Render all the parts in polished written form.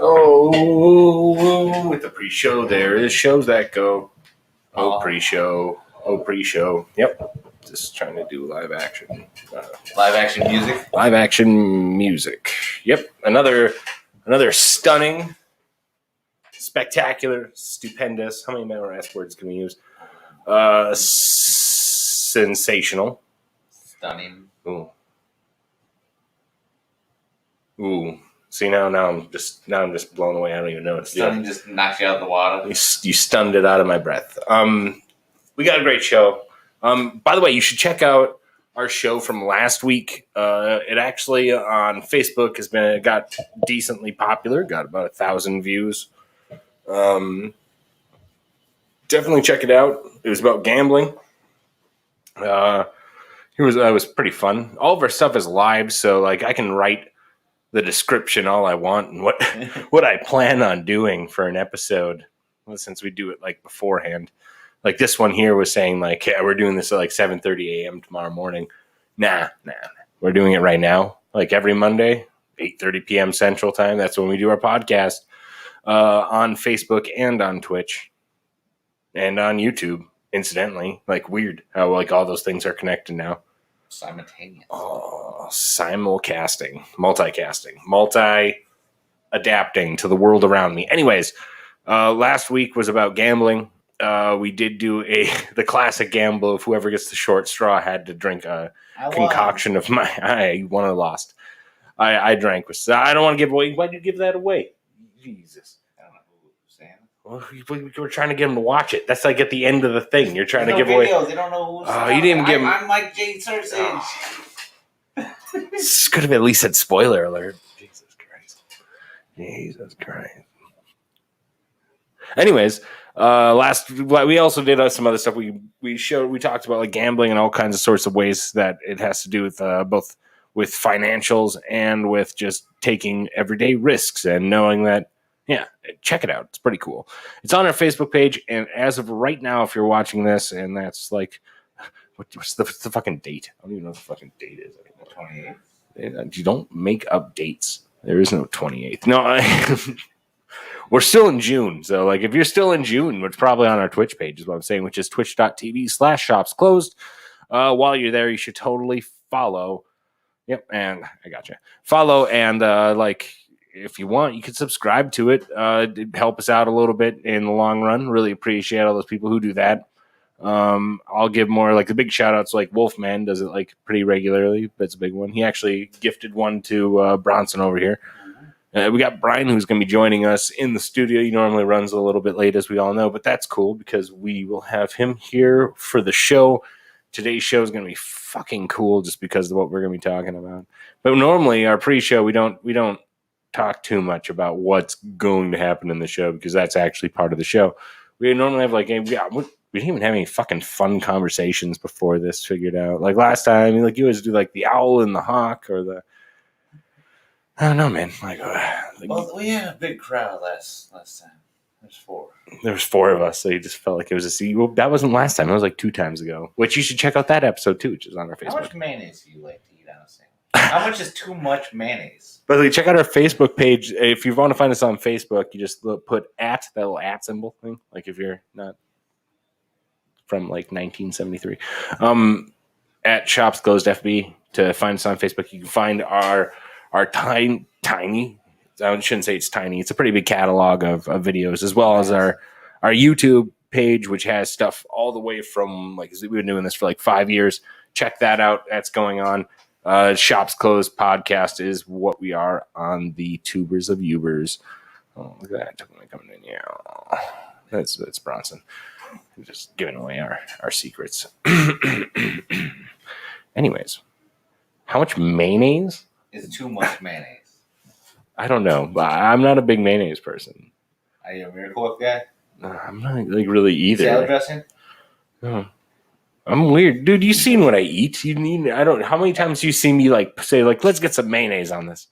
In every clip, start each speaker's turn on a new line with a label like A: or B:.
A: Oh, with the pre-show, there is shows that go. Oh, pre-show. Oh, pre-show. Yep. Just trying to do live action.
B: Live action music?
A: Live action music. Yep. Another stunning, spectacular, stupendous. How many more S words can we use? Sensational.
B: Stunning.
A: Ooh. See, now I'm just blown away. I don't even know what to do.
B: Stunning just knocks you out of the water.
A: You stunned it out of my breath. We got a great show. By the way, you should check out our show from last week. It actually on Facebook got decently popular. Got about 1,000 views. Definitely check it out. It was about gambling. It was pretty fun. All of our stuff is live, so like I can write the description all I want and what I plan on doing for an episode. Well, since we do it like beforehand. Like this one here was saying like, yeah, we're doing this at like 7:30 a.m. tomorrow morning. Nah. We're doing it right now. Like every Monday, 8:30 p.m. Central Time. That's when we do our podcast on Facebook and on Twitch and on YouTube, incidentally. Like weird how like all those things are connected now.
B: Simultaneous.
A: Oh, simulcasting, multi-adapting to the world around me. Anyways, last week was about gambling. We did do the classic gamble of whoever gets the short straw had to drink a concoction of my. I won or lost. I drank. I don't want to give away. Why did you give that away? Jesus. I don't know who was saying. Well, we were trying to get them to watch it. That's like at the end of the thing. You're trying to give away.
B: They don't know who's.
A: You didn't even give them.
B: I'm Mike J. Cersei.
A: This could have at least said spoiler alert. Jesus Christ. Anyways, we also did some other stuff. We talked about like gambling and all kinds of sorts of ways that it has to do with both with financials and with just taking everyday risks and knowing that. Yeah, check it out. It's pretty cool. It's on our Facebook page, and as of right now, if you're watching this, and that's like, what's the fucking date? I don't even know what the fucking date is anymore.
B: 28th.
A: You don't make up dates. There is no 28th. No, we're still in June. So, like, if you're still in June, it's probably on our Twitch page, is what I'm saying, which is twitch.tv/shopsclosed. While you're there, you should totally follow. Yep, and I gotcha. Follow and like. If you want, you can subscribe to it. It'd help us out a little bit in the long run. Really appreciate all those people who do that. I'll give more like the big shout outs. Like Wolfman does it like pretty regularly. That's a big one. He actually gifted one to Bronson over here. We got Brian who's going to be joining us in the studio. He normally runs a little bit late, as we all know, but that's cool because we will have him here for the show. Today's show is going to be fucking cool just because of what we're going to be talking about. But normally our pre-show, we don't talk too much about what's going to happen in the show because that's actually part of the show. We normally have like we didn't even have any fucking fun conversations before this figured out. Like last time, like you always do like the owl and the hawk or the I don't know, man.
B: Well, we had a big crowd last time.
A: There was 4 of us, so you just felt like it was well, that wasn't last time. It was like 2 times ago. Which you should check out that episode too, which is on our Facebook.
B: How much mayonnaise do you like to eat on a sandwich? How much is too much mayonnaise?
A: By the way, check out our Facebook page. If you want to find us on Facebook, you just put that little @ symbol thing. Like if you're not from like 1973, at Shops Closed FB to find us on Facebook. You can find our tiny. I shouldn't say it's tiny. It's a pretty big catalog of videos, as well as our YouTube page, which has stuff all the way from like we've been doing this for like 5 years. Check that out. That's going on. Shops Closed podcast is what we are on the Tubers of Ubers. Oh, look at that coming in. Yeah, that's Bronson. We're just giving away our secrets. Anyways, how much mayonnaise
B: is too much mayonnaise?
A: I don't know, but I'm not a big mayonnaise person.
B: Are you a Miracle Whip guy?
A: I'm not like really either.
B: Salad dressing?
A: No. I'm weird, dude. You seen what I eat? I don't. How many times do you see me like say like let's get some mayonnaise on this?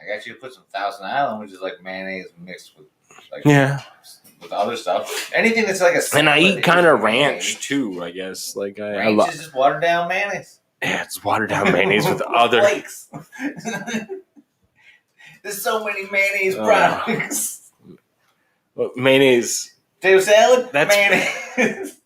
B: I got you to put some Thousand Island, which is like mayonnaise mixed with like with other stuff. Anything that's like a.
A: And I eat kind of ranch too. I guess like
B: ranch is just watered down mayonnaise.
A: Yeah, it's watered down mayonnaise with other
B: flakes. There's so many mayonnaise products.
A: Mayonnaise.
B: Potato salad,
A: That's
B: mayonnaise.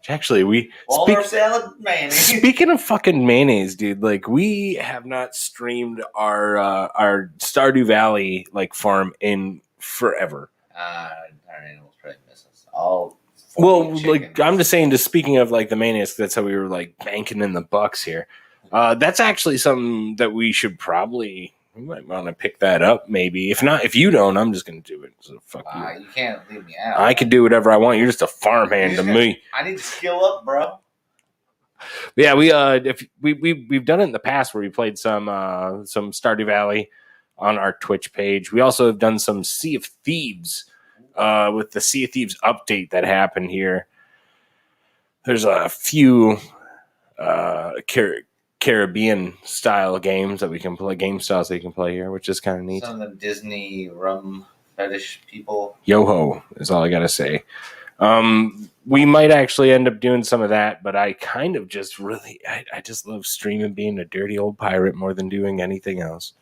A: Actually,
B: Waldorf salad, mayonnaise.
A: Speaking of fucking mayonnaise, dude, like we have not streamed our Stardew Valley like farm in forever.
B: Our animals probably miss us. All
A: well,
B: chickens.
A: like I'm just saying. Just speaking of like the mayonnaise, that's how we were like banking in the bucks here. That's actually something that we should probably. We might want to pick that up, maybe. If not, if you don't, I'm just going to do it. So fuck you.
B: You can't leave me out.
A: I can do whatever I want. You're just a farmhand to me.
B: I need to skill up, bro.
A: Yeah, we've done it in the past where we played some Stardew Valley on our Twitch page. We also have done some Sea of Thieves with the Sea of Thieves update that happened here. There's a few Caribbean style games that we can play, game styles that you can play here, which is kind of neat.
B: Some of the Disney rum fetish people.
A: Yo-ho is all I gotta say. We might actually end up doing some of that, but I kind of just really, I just love streaming, being a dirty old pirate more than doing anything else.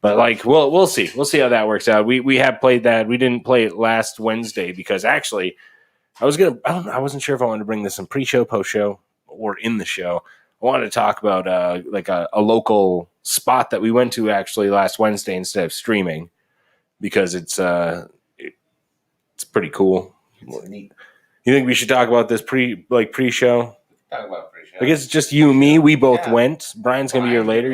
A: But like, we'll see. We'll see how that works out. We have played that. We didn't play it last Wednesday because actually I wasn't sure if I wanted to bring this in pre-show, post-show, or in the show. I wanted to talk about like a local spot that we went to actually last Wednesday instead of streaming because it's pretty cool.
B: It's neat.
A: You think we should talk about this pre-show?
B: Talk about pre-show.
A: I guess it's just you and me. We both went. Brian's gonna be here later.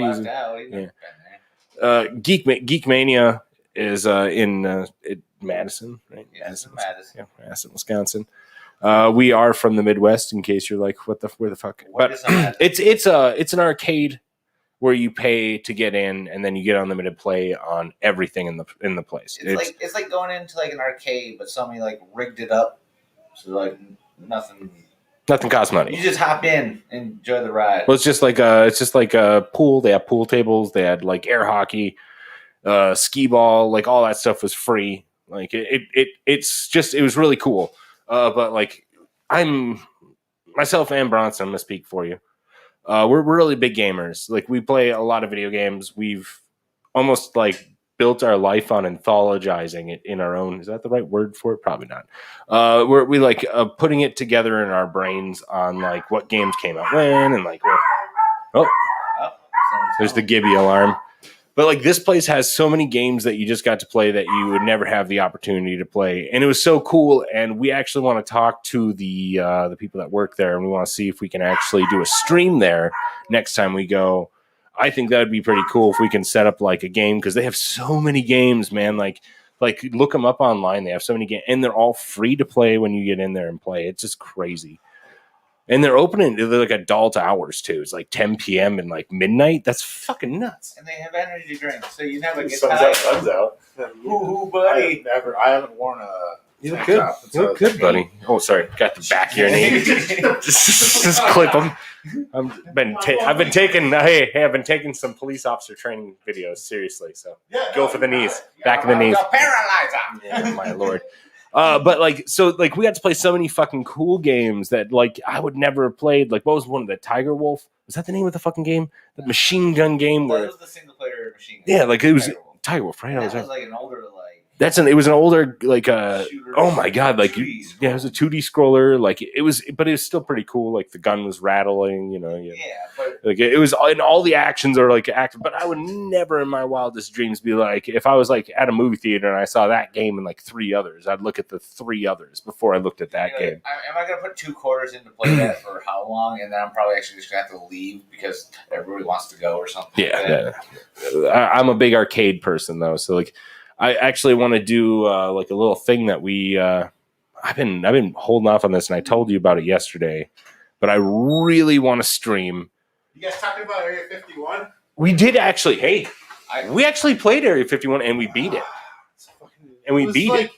A: Geek Mania is in Madison, right?
B: Yeah, Madison.
A: Yeah, Madison, Wisconsin. We are from the Midwest. In case you're like, where the fuck? But it's an arcade where you pay to get in, and then you get unlimited play on everything in the place.
B: It's like going into like an arcade, but somebody like rigged it up, so like nothing
A: costs money.
B: You just hop in and enjoy the ride.
A: Well, it's just like a pool. They have pool tables. They had like air hockey, skee ball, like all that stuff was free. Like it was really cool. But like myself and Bronson, I'm gonna speak for you. We're really big gamers. Like we play a lot of video games. We've almost like built our life on anthologizing it in our own. Is that the right word for it? Probably not. We like putting it together in our brains on like what games came out when and like. There's the Gibby alarm. But like this place has so many games that you just got to play that you would never have the opportunity to play, and it was so cool. And we actually want to talk to the people that work there, and we want to see if we can actually do a stream there next time we go. I think that would be pretty cool if we can set up like a game because they have so many games, man. Like look them up online. They have so many games, and they're all free to play when you get in there and play. It's just crazy. And they're opening like adult hours too. It's like 10 p.m. and like midnight. That's fucking nuts.
B: And they have energy drinks, so you never get
C: sun's
B: tired.
C: out, sun's out.
B: Ooh, buddy.
C: I haven't worn a.
A: You look good. You look good, buddy. Oh, sorry. Got the back of your knee. just clip them. I've been taking some police officer training videos seriously. So go for the knees, back of the knees.
B: Paralyzer.
A: Yeah, my lord. But like, so like, we got to play so many fucking cool games that like I would never have played. Like, what was one of the Tiger Wolf? Was that the name of the fucking game? The machine gun game.
B: That was the single player machine gun.
A: Yeah, like it was Tiger Wolf, right?
B: That was like an older like.
A: It was an older like oh my god, like
B: it
A: was a 2D scroller. Like it was still pretty cool. Like the gun was rattling, you know.
B: Yeah, but
A: like it was, and all the actions are like active. But I would never in my wildest dreams be like, if I was like at a movie theater and I saw that game and like 3 others, I'd look at the 3 others before I looked at that game.
B: Am I gonna put 2 quarters in to play that for how long? And then I'm probably actually just gonna have to leave because everybody wants to go or something.
A: Yeah. I'm a big arcade person though, so like. I actually want to do like a little thing that we I've been holding off on this, and I told you about it yesterday, but I really want to stream.
C: You guys talking about Area 51?
A: We did actually. Hey, we actually played Area 51 and we beat it. And we beat it.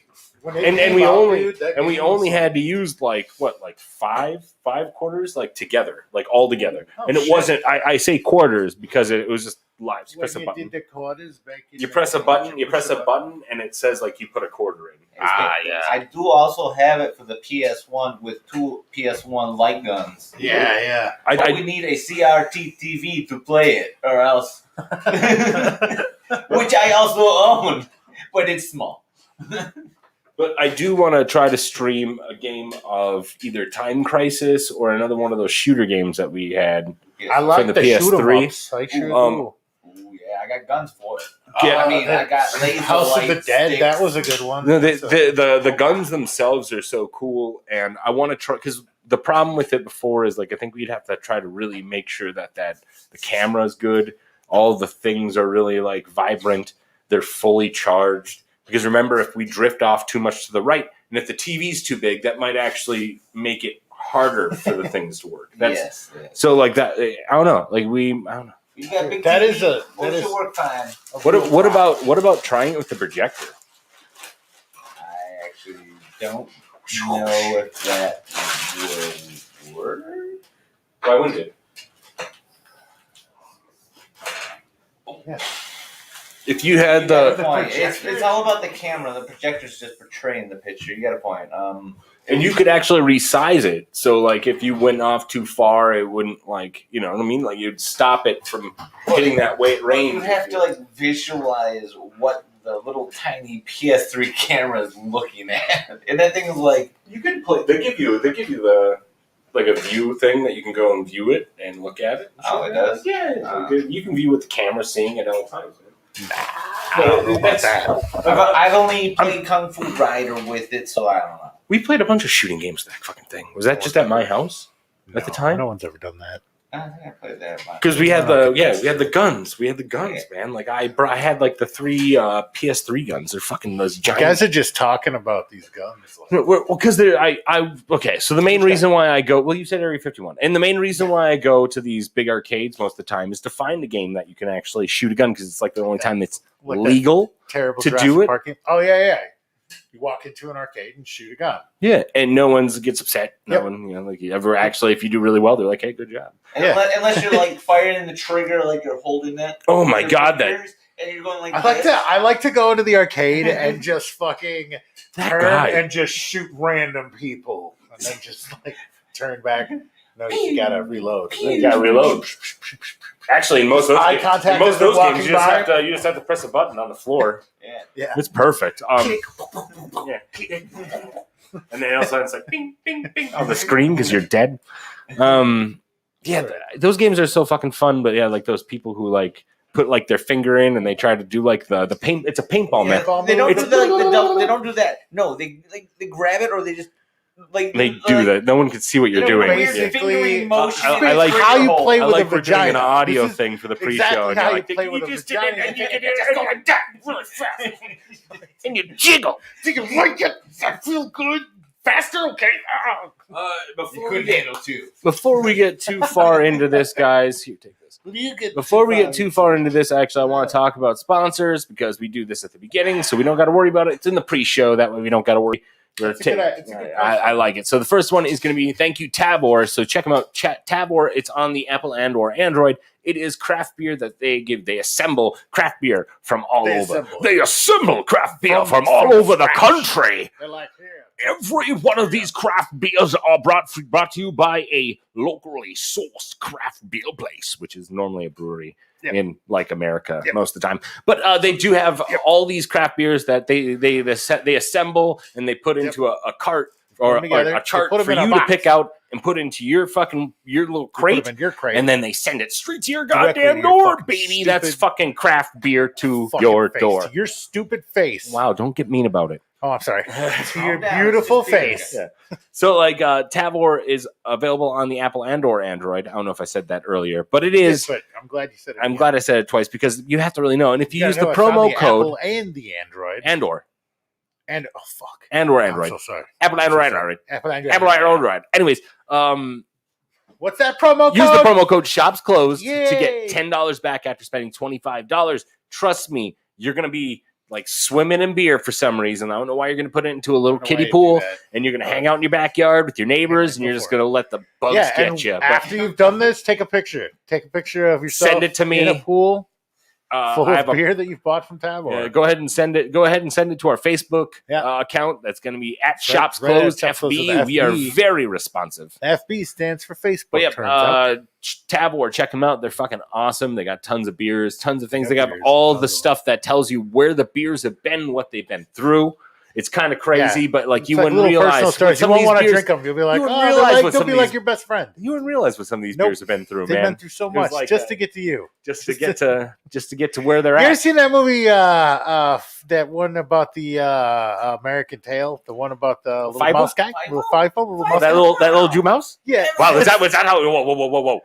A: And we only had to use like 5 quarters like together, like all together. And it wasn't. I say quarters because it was just live. You press a button.
C: Did the quarters back in
A: you press a button, and it says like you put a quarter in. Yeah.
B: I do also have it for the PS1 with 2 PS1 light guns.
C: Yeah.
B: But we need a CRT TV to play it, or else. Which I also own, but it's small.
A: But I do want to try to stream a game of either Time Crisis or another one of those shooter games that we had.
C: I like
A: the
C: the
A: PS3.
C: shoot 'em ups. I sure do.
B: Ooh, yeah, I got guns for it.
A: Yeah.
B: I mean, I got laser
C: House of the
B: light
C: Dead.
B: sticks.
C: That was a good one.
A: No, the guns themselves are so cool, and I want to try because the problem with it before is like I think we'd have to try to really make sure that the camera is good, all the things are really like vibrant, they're fully charged. Because remember, if we drift off too much to the right, and if the TV's too big, that might actually make it harder for the things to work.
B: Yes.
A: So like that, I don't know. Like I don't know.
B: You got big
C: That
B: TV.
C: is a-
B: What's
C: that
B: your
C: is-
B: work time?
A: What about trying it with the projector?
B: I actually don't know if that would work.
A: Why wouldn't it?
C: Yeah.
A: If you had
B: You got
A: the
B: a point. It's all about the camera. The projector's just portraying the picture. You got a point.
A: and you could actually resize it, so like if you went off too far, it wouldn't like you know what I mean. Like you'd stop it from hitting that weight range.
B: You have to like visualize what the little tiny PS3 camera is looking at, and that thing is like
A: You can play. They give you the like a view thing that you can go and view it and look at it.
B: Oh, it does?
A: Yeah, you can view what the camera's seeing at all times.
C: I don't know about that.
B: I've only played Kung Fu Rider with it, so I don't know.
A: We played a bunch of shooting games with that fucking thing. Was that just at my house at the time?
C: No one's ever done that.
B: I think I played that.
A: Because we had we had the guns. We had the guns, man. Like I had like the 3 PS3 guns. They're fucking those
C: You
A: giant.
C: guys are just talking about these guns.
A: Well, because they're okay. So the main reason why I go, well, you said Area 51, and the main reason why I go to these big arcades most of the time is to find a game that you can actually shoot a gun because it's like the only time it's
C: Like that
A: legal
C: terrible
A: to
C: Jurassic
A: do it.
C: Park game. Oh yeah. You walk into an arcade and shoot a gun.
A: Yeah, and no one gets upset. No
C: Yep.
A: one, like you ever actually, if you do really well, they're like, "Hey, good job."
B: Unless you're like firing the trigger, like you're holding it.
A: Oh my god, that
B: And you're going like
C: I like to go into the arcade and just fucking turn
A: guy.
C: and just shoot random people, and then just like turn back. No, you gotta reload.
A: You gotta reload. Actually, in most of those
C: Eye
A: games,
C: contact
A: in most of
C: as they're
A: those games,
C: walking
A: you just have to press a button on the floor.
B: Yeah.
A: It's perfect. Yeah. And then also it's like ping, ping, ping on the screen because you're dead. Those games are so fucking fun. But yeah, like those people who like put like their finger in and they try to do like the paint. It's a paintball man.
B: They don't
A: It's-
B: do the double, they don't do that. No, they grab it or they just like
A: They do that. No one can see what you're doing.
B: Weird
C: Basically,
B: fingering motion.
A: I like
C: how you play
A: I
C: with
A: like
C: a
A: we're doing an
C: vagina.
A: audio
C: This is
A: thing for the pre-show.
C: exactly
A: and
C: how
A: you're
C: you
A: like,
C: play with a
A: just did it,
C: vagina.
A: and you did it, just go like that really fast, and you jiggle.
C: Do you like it? Does that feel good? Faster? Okay.
A: Before we get too far into this, guys, here, take this. Before we get too far into this, actually, I want to talk about sponsors because we do this at the beginning, so we don't got to worry about it. It's in the pre-show. That way we don't got to worry. I like it. So the first one is going to be thank you, TAVOUR. So check them out. TAVOUR. It's on the Apple and/or Android. It is craft beer that they give. They assemble craft beer from all over. They assemble craft beer from all over the country.
C: They're like, here.
A: Every one of these craft beers are brought to you by a locally sourced craft beer place, which is normally a brewery in like America most of the time. But they do have all these craft beers that they assemble and they put into a cart or a chart for you to pick out and put into your little crate.
C: In your crate.
A: And then they send it straight to your
C: Directly
A: goddamn
C: to your
A: door,
C: fucking
A: baby.
C: stupid-
A: That's fucking craft beer to
C: Fucking
A: your
C: face,
A: door.
C: to your stupid face.
A: Wow, don't get mean about it.
C: Oh, I'm sorry. To your
B: down,
C: beautiful
B: it's just beer.
C: face.
A: Yeah. So, like, TAVOUR is available on the Apple and/or Android. I don't know if I said that earlier, but it is.
C: But I'm glad you said it.
A: I'm glad I said it twice because you have to really know. And if you
C: gotta
A: use the
C: know it's on
A: promo
C: the
A: code
C: Apple and the Android.
A: and/or
C: Oh fuck.
A: and/or
C: I'm
A: Android,
C: so sorry.
A: Apple
C: I'm
A: and/or
C: so sorry.
A: Android,
C: Apple Android.
A: Apple and/or Android. Anyways,
C: What's that promo code?
A: use the promo code Shops Closed to
C: Yay.
A: get $10 back after spending $25. Trust me, you're gonna be like swimming in beer for some reason. I don't know why you're gonna put it into a little kiddie pool and you're gonna hang out in your backyard with your neighbors and you're just gonna let the bugs
C: Yeah,
A: get
C: and
A: you. But
C: after you've done this, take a picture. Take a picture of yourself.
A: send it to me.
C: in a pool. full
A: I
C: of
A: have
C: beer that you've bought from TAVOUR.
A: go ahead and send it. Go ahead and send it to our Facebook
C: Yeah.
A: account. That's going to be at
C: Right-
A: Shops
C: right at
A: Closed
C: Shops Closed with
A: FB. We are
C: FB.
A: very responsive.
C: FB stands for Facebook.
A: But yeah,
C: turns out.
A: TAVOUR, check them out. They're fucking awesome. They got tons of beers, tons of things.
C: Got
A: They got
C: beers,
A: all
C: tons
A: the
C: of them.
A: stuff that tells you where the beers have been, what they've been through. It's kind of crazy,
C: Yeah.
A: but like
C: It's
A: you
C: like
A: wouldn't
C: little
A: realize
C: personal
A: what
C: stories. You
A: some of
C: won't
A: these
C: want to
A: beers-
C: drink them. You'll be like,
A: you wouldn't
C: oh,
A: realize what
C: they'll
A: some
C: be
A: of
C: like
A: these-
C: your best friend.
A: You wouldn't realize what some of these
C: Nope.
A: beers have been through,
C: They've
A: man.
C: been through so
A: It was
C: much
A: like
C: just
A: a-
C: to get to you.
A: just to get to where they're
C: You ever
A: at.
C: seen that movie? That one about the American Tail, the one about the little
A: Five-o?
C: mouse guy, little little mouse
A: That
C: guy?
A: little Jew mouse.
C: Yeah.
A: Wow, was that how? Whoa!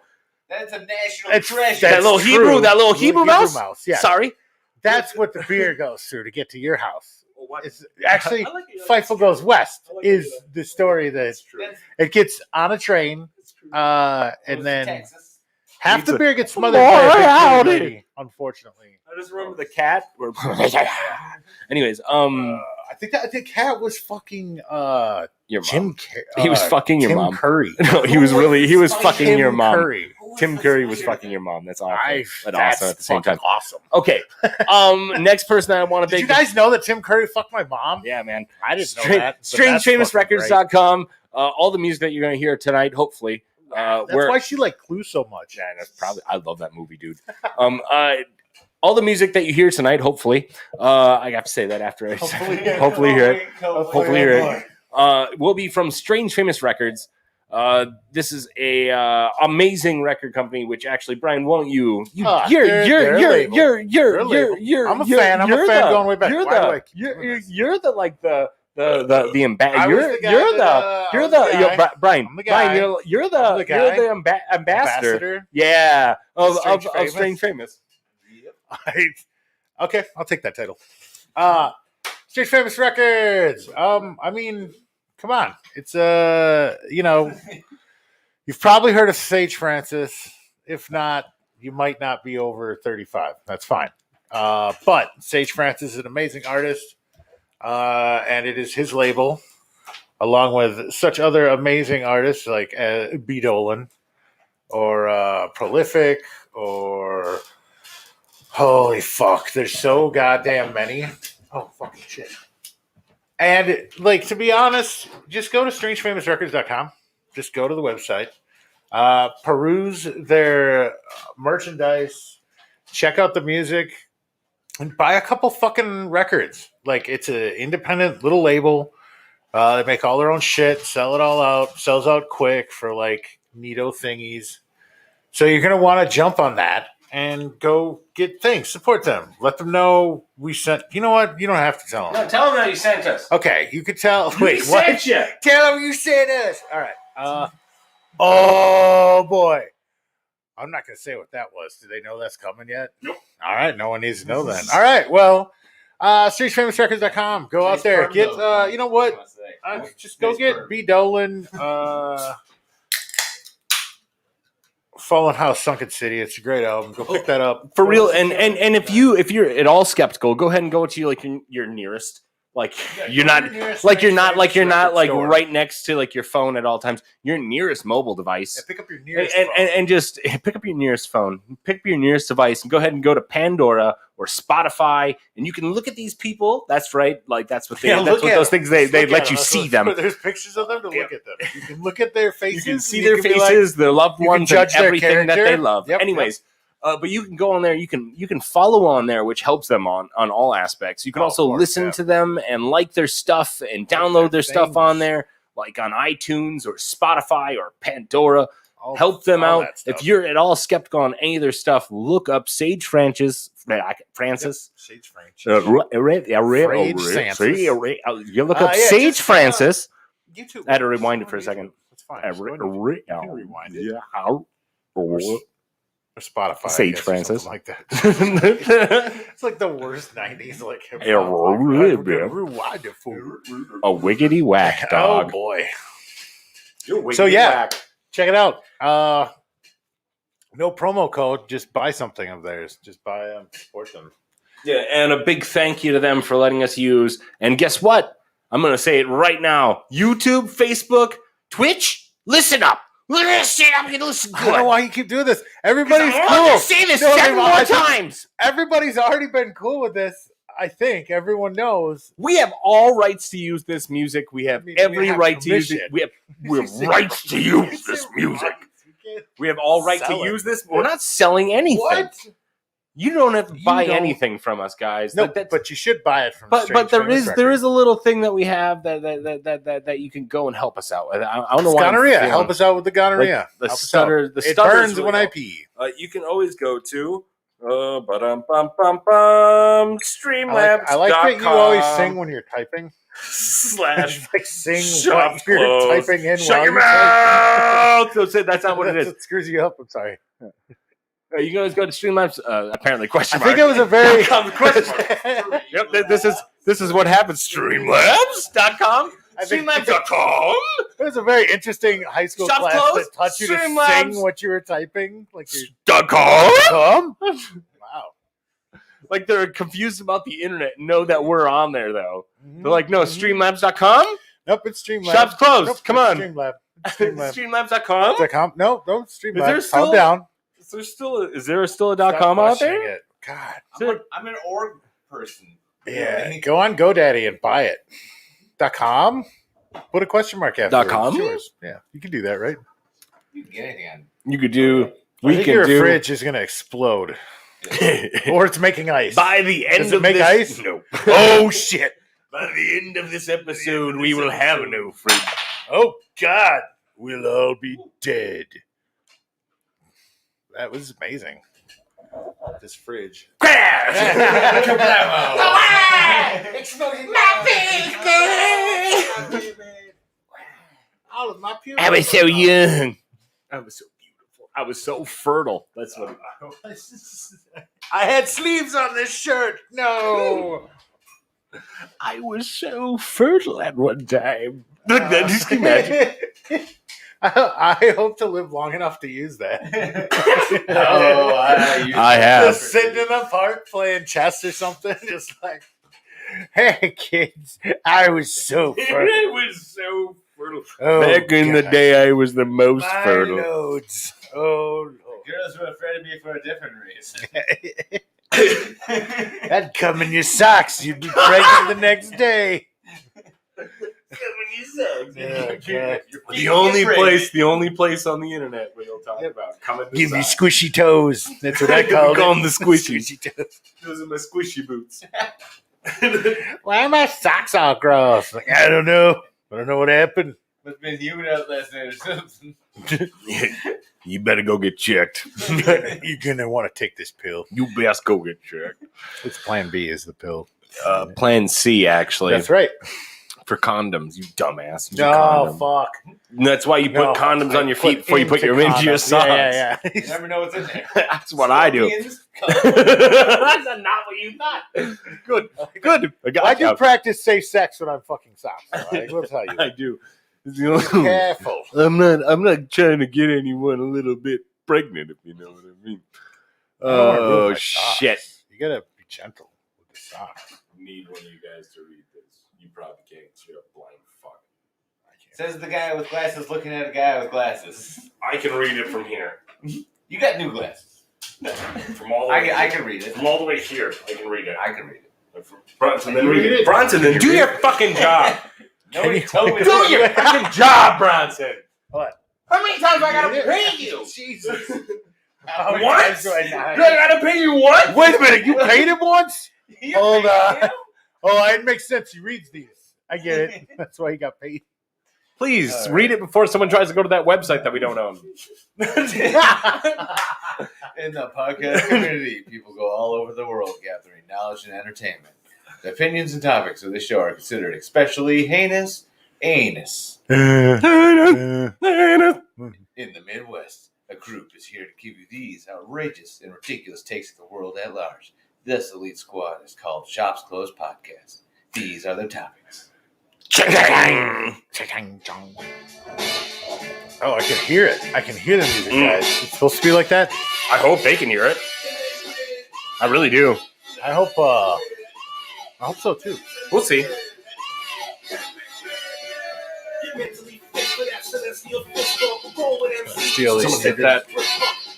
B: That's a national
C: It's-
B: treasure.
A: That little
C: That's
A: Hebrew-
C: true.
A: that little Hebrew mouse?
C: Yeah.
A: Sorry.
C: That's what the beer goes through to get to your house.
A: What?
C: It's actually
A: I like it.
C: Fightful Goes West
A: I like
C: is
A: it.
C: the story that it gets on a train, and then
B: Texas.
C: half the
A: Pizza.
C: beer gets smothered by a big
A: Howdy.
C: food lady, unfortunately.
A: I just remember the cat. Anyways,
C: I think that the cat was fucking
A: your mom.
C: Jim.
A: He was fucking your
C: Tim
A: mom.
C: Curry.
A: No, he was fucking
C: Tim
A: your mom.
C: Curry.
A: Tim Curry was fucking your mom. That's awful. But
C: That's
A: awesome at the same time.
C: Awesome.
A: Okay. Next person I want to
C: Did you guys know that Tim Curry fucked my mom?
A: Yeah, man.
C: I didn't know that. but that's
A: StrangeFamousRecords.com. All the music that you're going to hear tonight, hopefully.
C: fucking great. That's why she liked Clue so much.
A: Yeah, that's probably. I love that movie, dude. All the music that you hear tonight, hopefully. I have to say that after I hopefully hear it. Hopefully hear it. Will be from Strange Famous Records. This is a amazing record company. Which actually, Brian, won't you?
C: They're a label. I'm a fan. I'm a fan going way back.
A: You're the like the
C: I was the guy
A: Brian.
C: I'm the guy.
A: Brian, you're the ambassador. Yeah, of Strange Famous.
C: Okay, I'll take that title. Strange Famous Records. I mean, come on. It's you've probably heard of Sage Francis. If not, you might not be over 35. That's fine. But Sage Francis is an amazing artist, and it is his label, along with such other amazing artists like B. Dolan or Prolific or holy fuck, there's so goddamn many. Oh, fucking shit. And, like, to be honest, just go to strangefamousrecords.com. Just go to the website. Peruse their merchandise. Check out the music. And buy a couple fucking records. Like, it's an independent little label. They make all their own shit. Sell it all out. Sells out quick for, like, neato thingies. So you're going to want to jump on that. And go get things. Support them. Let them know we sent. You know what? You don't have to tell them.
A: No, tell them that you sent us.
C: Okay, you could tell.
A: We
C: Wait, what?
A: sent you.
C: Tell them you sent us. All right. Oh boy. I'm not gonna say what that was. Do they know that's coming yet?
A: Nope.
C: All right. No one needs to know then. All right. Well, StrangeFamousRecords.com. Go out there. Get. You know what? Just go get B. Dolan. Fallen House, Sunken City. It's a great album. Go pick that up
A: For real, and if you're at all skeptical, go ahead and go to like your nearest. Like you're not right next to like your phone at all times. Your nearest mobile device.
C: Yeah, pick up your nearest
A: and just pick up your nearest phone. Pick up your nearest device and go ahead and go to Pandora or Spotify, and you can look at these people. That's right. Like that's what those things they let you see them.
C: There's pictures of them to look at them. You can look at their faces.
A: You can see their faces, their loved ones, and
C: judge their
A: everything that they
C: character.
A: love.
C: Yep,
A: Anyways. But you can go on there. You can follow on there, which helps them on all aspects. You can also listen to them and like their stuff and download their stuff on there, like on iTunes or Spotify or Pandora. Help them out. If you're at all skeptical on any of their stuff, look up Sage Francis.
C: Sage Francis.
A: You look up Sage Francis.
C: YouTube.
A: I had to rewind it for a second.
C: That's fine.
A: Rewind
C: it.
A: Yeah.
C: Or Spotify.
A: Sage Francis.
C: Like that. It's like the worst 90s. Like
A: a wiggity whack dog.
C: Oh boy. So yeah, check it out. No promo code. Just buy something of theirs. Just buy them. Support them.
A: Yeah, and a big thank you to them for letting us use. And guess what? I'm going to say it right now. YouTube, Facebook, Twitch, listen up. Look at this shit. I'm going to listen to
C: I don't know
A: it.
C: why you keep doing this. Everybody's
A: I'm
C: cool.
A: going to say this
C: No,
A: 7 more
C: I think
A: times.
C: Everybody's already been cool with this. I think everyone knows.
A: We have all rights to use this music. We have
C: I mean,
A: every
C: we have
A: right to use it.
C: permission.
A: We have rights to use this music. We have all right to
C: Sell it.
A: use this. We're not selling anything.
C: What?
A: You don't have to
C: You
A: buy
C: don't-
A: anything from us, guys.
C: No,
A: Like, that's-
C: but you should buy it from.
A: but
C: Strange
A: there
C: Famous
A: is
C: Records.
A: a little thing that we have that you can go and help us out with. I don't know
C: It's
A: why. I'm
C: gonorrhea.
A: feeling-
C: Help us out with the gonorrhea.
A: Like, the
C: Help us
A: stutter.
C: out.
A: The
C: It
A: stutter
C: burns
A: really
C: when I
A: help.
C: pee.
A: You can always go to Streamlabs.
C: I like that you always sing when you're typing.
A: slash
C: Like sing
A: shop
C: what you're
A: closed.
C: typing in
A: Shut
C: while
A: your
C: you're typing.
A: mouth. So that's not what it is.
C: It screws you up. I'm sorry.
A: You can always go to Streamlabs. Apparently, question
C: I
A: mark.
C: think it was a very.
A: question mark. Yep, this is what happens. Streamlabs.com.
C: I think-
A: Streamlabs.com.
C: It was a very interesting high school
A: Shop
C: class
A: closed.
C: that taught you to
A: Streamlabs.
C: sing what you were typing. Like you
A: .com.
C: Wow.
A: Like they're confused about the internet. Know that we're on there though.
C: Mhm.
A: They're like, no,
C: Mhm.
A: Streamlabs.com.
C: Nope, it's Streamlabs.
A: Shop's closed.
C: Nope,
A: Come
C: it's
A: on.
C: Streamlabs. It's Streamlabs.
A: Streamlabs.com.
C: .com. No, don't
A: Is there
C: Streamlabs.
A: still-
C: Calm down.
A: Is there still a .com
C: Stop
A: out
C: questioning
A: there?
C: it. God.
B: I'm an org person.
C: Yeah. Go on GoDaddy and buy it. .com. Put a question mark after
A: .com?
C: It's yours. Yeah, you can do that, right?
B: You can get anything on.
A: You could do.
C: I
A: We
C: think
A: can
C: your
A: do.
C: fridge is going to explode, or it's making ice.
A: By the end
C: Does it
A: of
C: make
A: this,
C: ice?
A: no.
C: Oh shit!
A: By the end of this episode, we will have a new fridge.
C: Oh God, we'll all be dead. That was amazing. This fridge.
A: Crash!
C: All of my pubes.
A: I was so young. I was so beautiful. I was so fertile. That's what.
C: I had sleeves on this shirt. No.
A: I was so fertile at one time. Look, that just can you imagine.
C: I hope to live long enough to use that.
A: I have.
C: Just sitting in the park playing chess or something, just like, hey kids, I was so fertile.
A: I was so fertile.
C: Oh,
A: Back in the
C: God.
A: day, I was the most
C: My
A: fertile.
C: loads. Oh,
B: Girls were afraid of me for a different reason.
C: that'd come in your socks. You'd be pregnant the next day. Yeah, God.
A: The only place on the internet where you'll talk about coming to
C: Give you
A: socks.
C: squishy toes. That's what I
A: We
C: call
A: call
C: them.
A: them the squishies.
C: Squishy toes.
A: Those are my squishy boots.
C: Why are my socks all gross? Like, I don't know. I don't know what happened.
B: Must have been humid out last night or something.
A: You better go get checked.
C: You're gonna want to take this pill.
A: You best go get checked.
C: It's Plan B is the pill.
A: Plan C, actually,
C: That's right.
A: for condoms. You dumbass. Use a
C: Oh
A: condom.
C: fuck!
A: And that's why you put
C: No,
A: condoms
C: I
A: on your feet
C: put
A: before you put your into your
C: condoms.
A: socks.
C: Yeah.
B: You never know what's in there.
A: That's what I do.
B: Scorpions,
A: That's not what you thought. Good. I got
C: I do
A: you.
C: practice safe sex when I'm fucking socks. All right? Let me tell you.
A: I do. It's the only-
C: Careful.
A: I'm not trying to get anyone a little bit pregnant, if you know what I mean.
C: I don't wanna ruin
A: Oh
C: my socks.
A: shit.
C: You gotta be gentle with the socks.
A: Need one of you guys to read this. You probably can't. You're a blind fuck.
B: Says the guy with glasses looking at a guy with glasses.
A: I can read it from here.
B: You got new glasses.
A: From all the way
B: I can read it.
A: from all the way here. I can read it.
B: I can read it.
A: Bronson, then
C: You
A: read
C: read
A: it.
C: it?
A: Bronson, then do your fucking job.
B: Nobody told me
A: Do your
B: to.
A: fucking job, Bronson.
C: What?
A: How many times do I gotta
C: Read it?
A: pay you?
C: Jesus.
A: Once?
C: Do I not?
A: Do I gotta pay you once?
C: Wait a minute. You paid him once?
B: You
C: Hold
B: paid
C: on.
B: him?
C: Oh, it makes sense. He reads these. I get it. That's why he got paid.
A: Please
C: All right.
A: read it before someone tries to go to that website that we don't own.
B: In the podcast community, people go all over the world gathering knowledge and entertainment. The opinions and topics of this show are considered especially heinous, anus. In the Midwest, a group is here to give you these outrageous and ridiculous takes of the world at large. This elite squad is called Shops Closed Podcast. These are their topics.
C: Oh, I can hear it. I can hear the music, guys. It's supposed to be like that?
A: I hope they can hear it. I really do.
C: I hope so too.
A: We'll see.
D: Get mentally fit for that
C: Steal these
A: Someone hit
C: stickers.
A: that.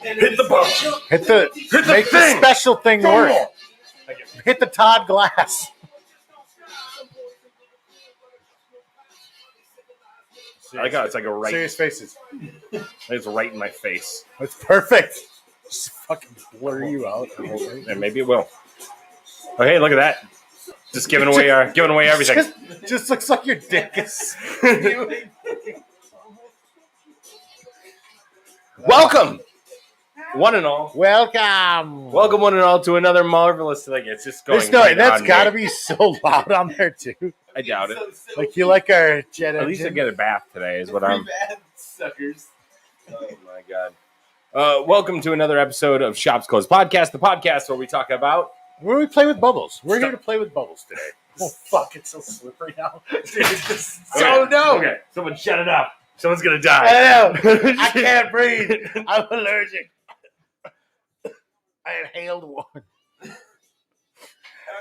A: Hit the button.
C: Hit the make the
A: thing.
C: special thing work. Hit the Todd Glass.
A: I got it's like a right.
C: Serious faces.
A: It's right in my face.
C: That's perfect. Just fucking blur you out.
A: And maybe it will. Oh, hey, look at that. Just giving away everything.
C: Just looks like your dick is.
A: Welcome, one and all.
C: Welcome.
A: Welcome, one and all, to another marvelous thing. It's just going.
C: That's got to be so loud on there too.
A: I doubt it.
C: Like you like our jet
A: At least I
C: engine.
A: get a bath today, is what I'm.
B: bad suckers.
A: Oh my god. Welcome to another episode of Shops Closed Podcast, the podcast where we talk about.
C: Where we play with bubbles. We're here to play with bubbles today. Oh fuck! It's so slippery now. Dude, it's just so no.
A: Okay, someone shut it up. Someone's gonna die.
C: I know. I can't breathe. I'm allergic. I inhaled one.
B: I'm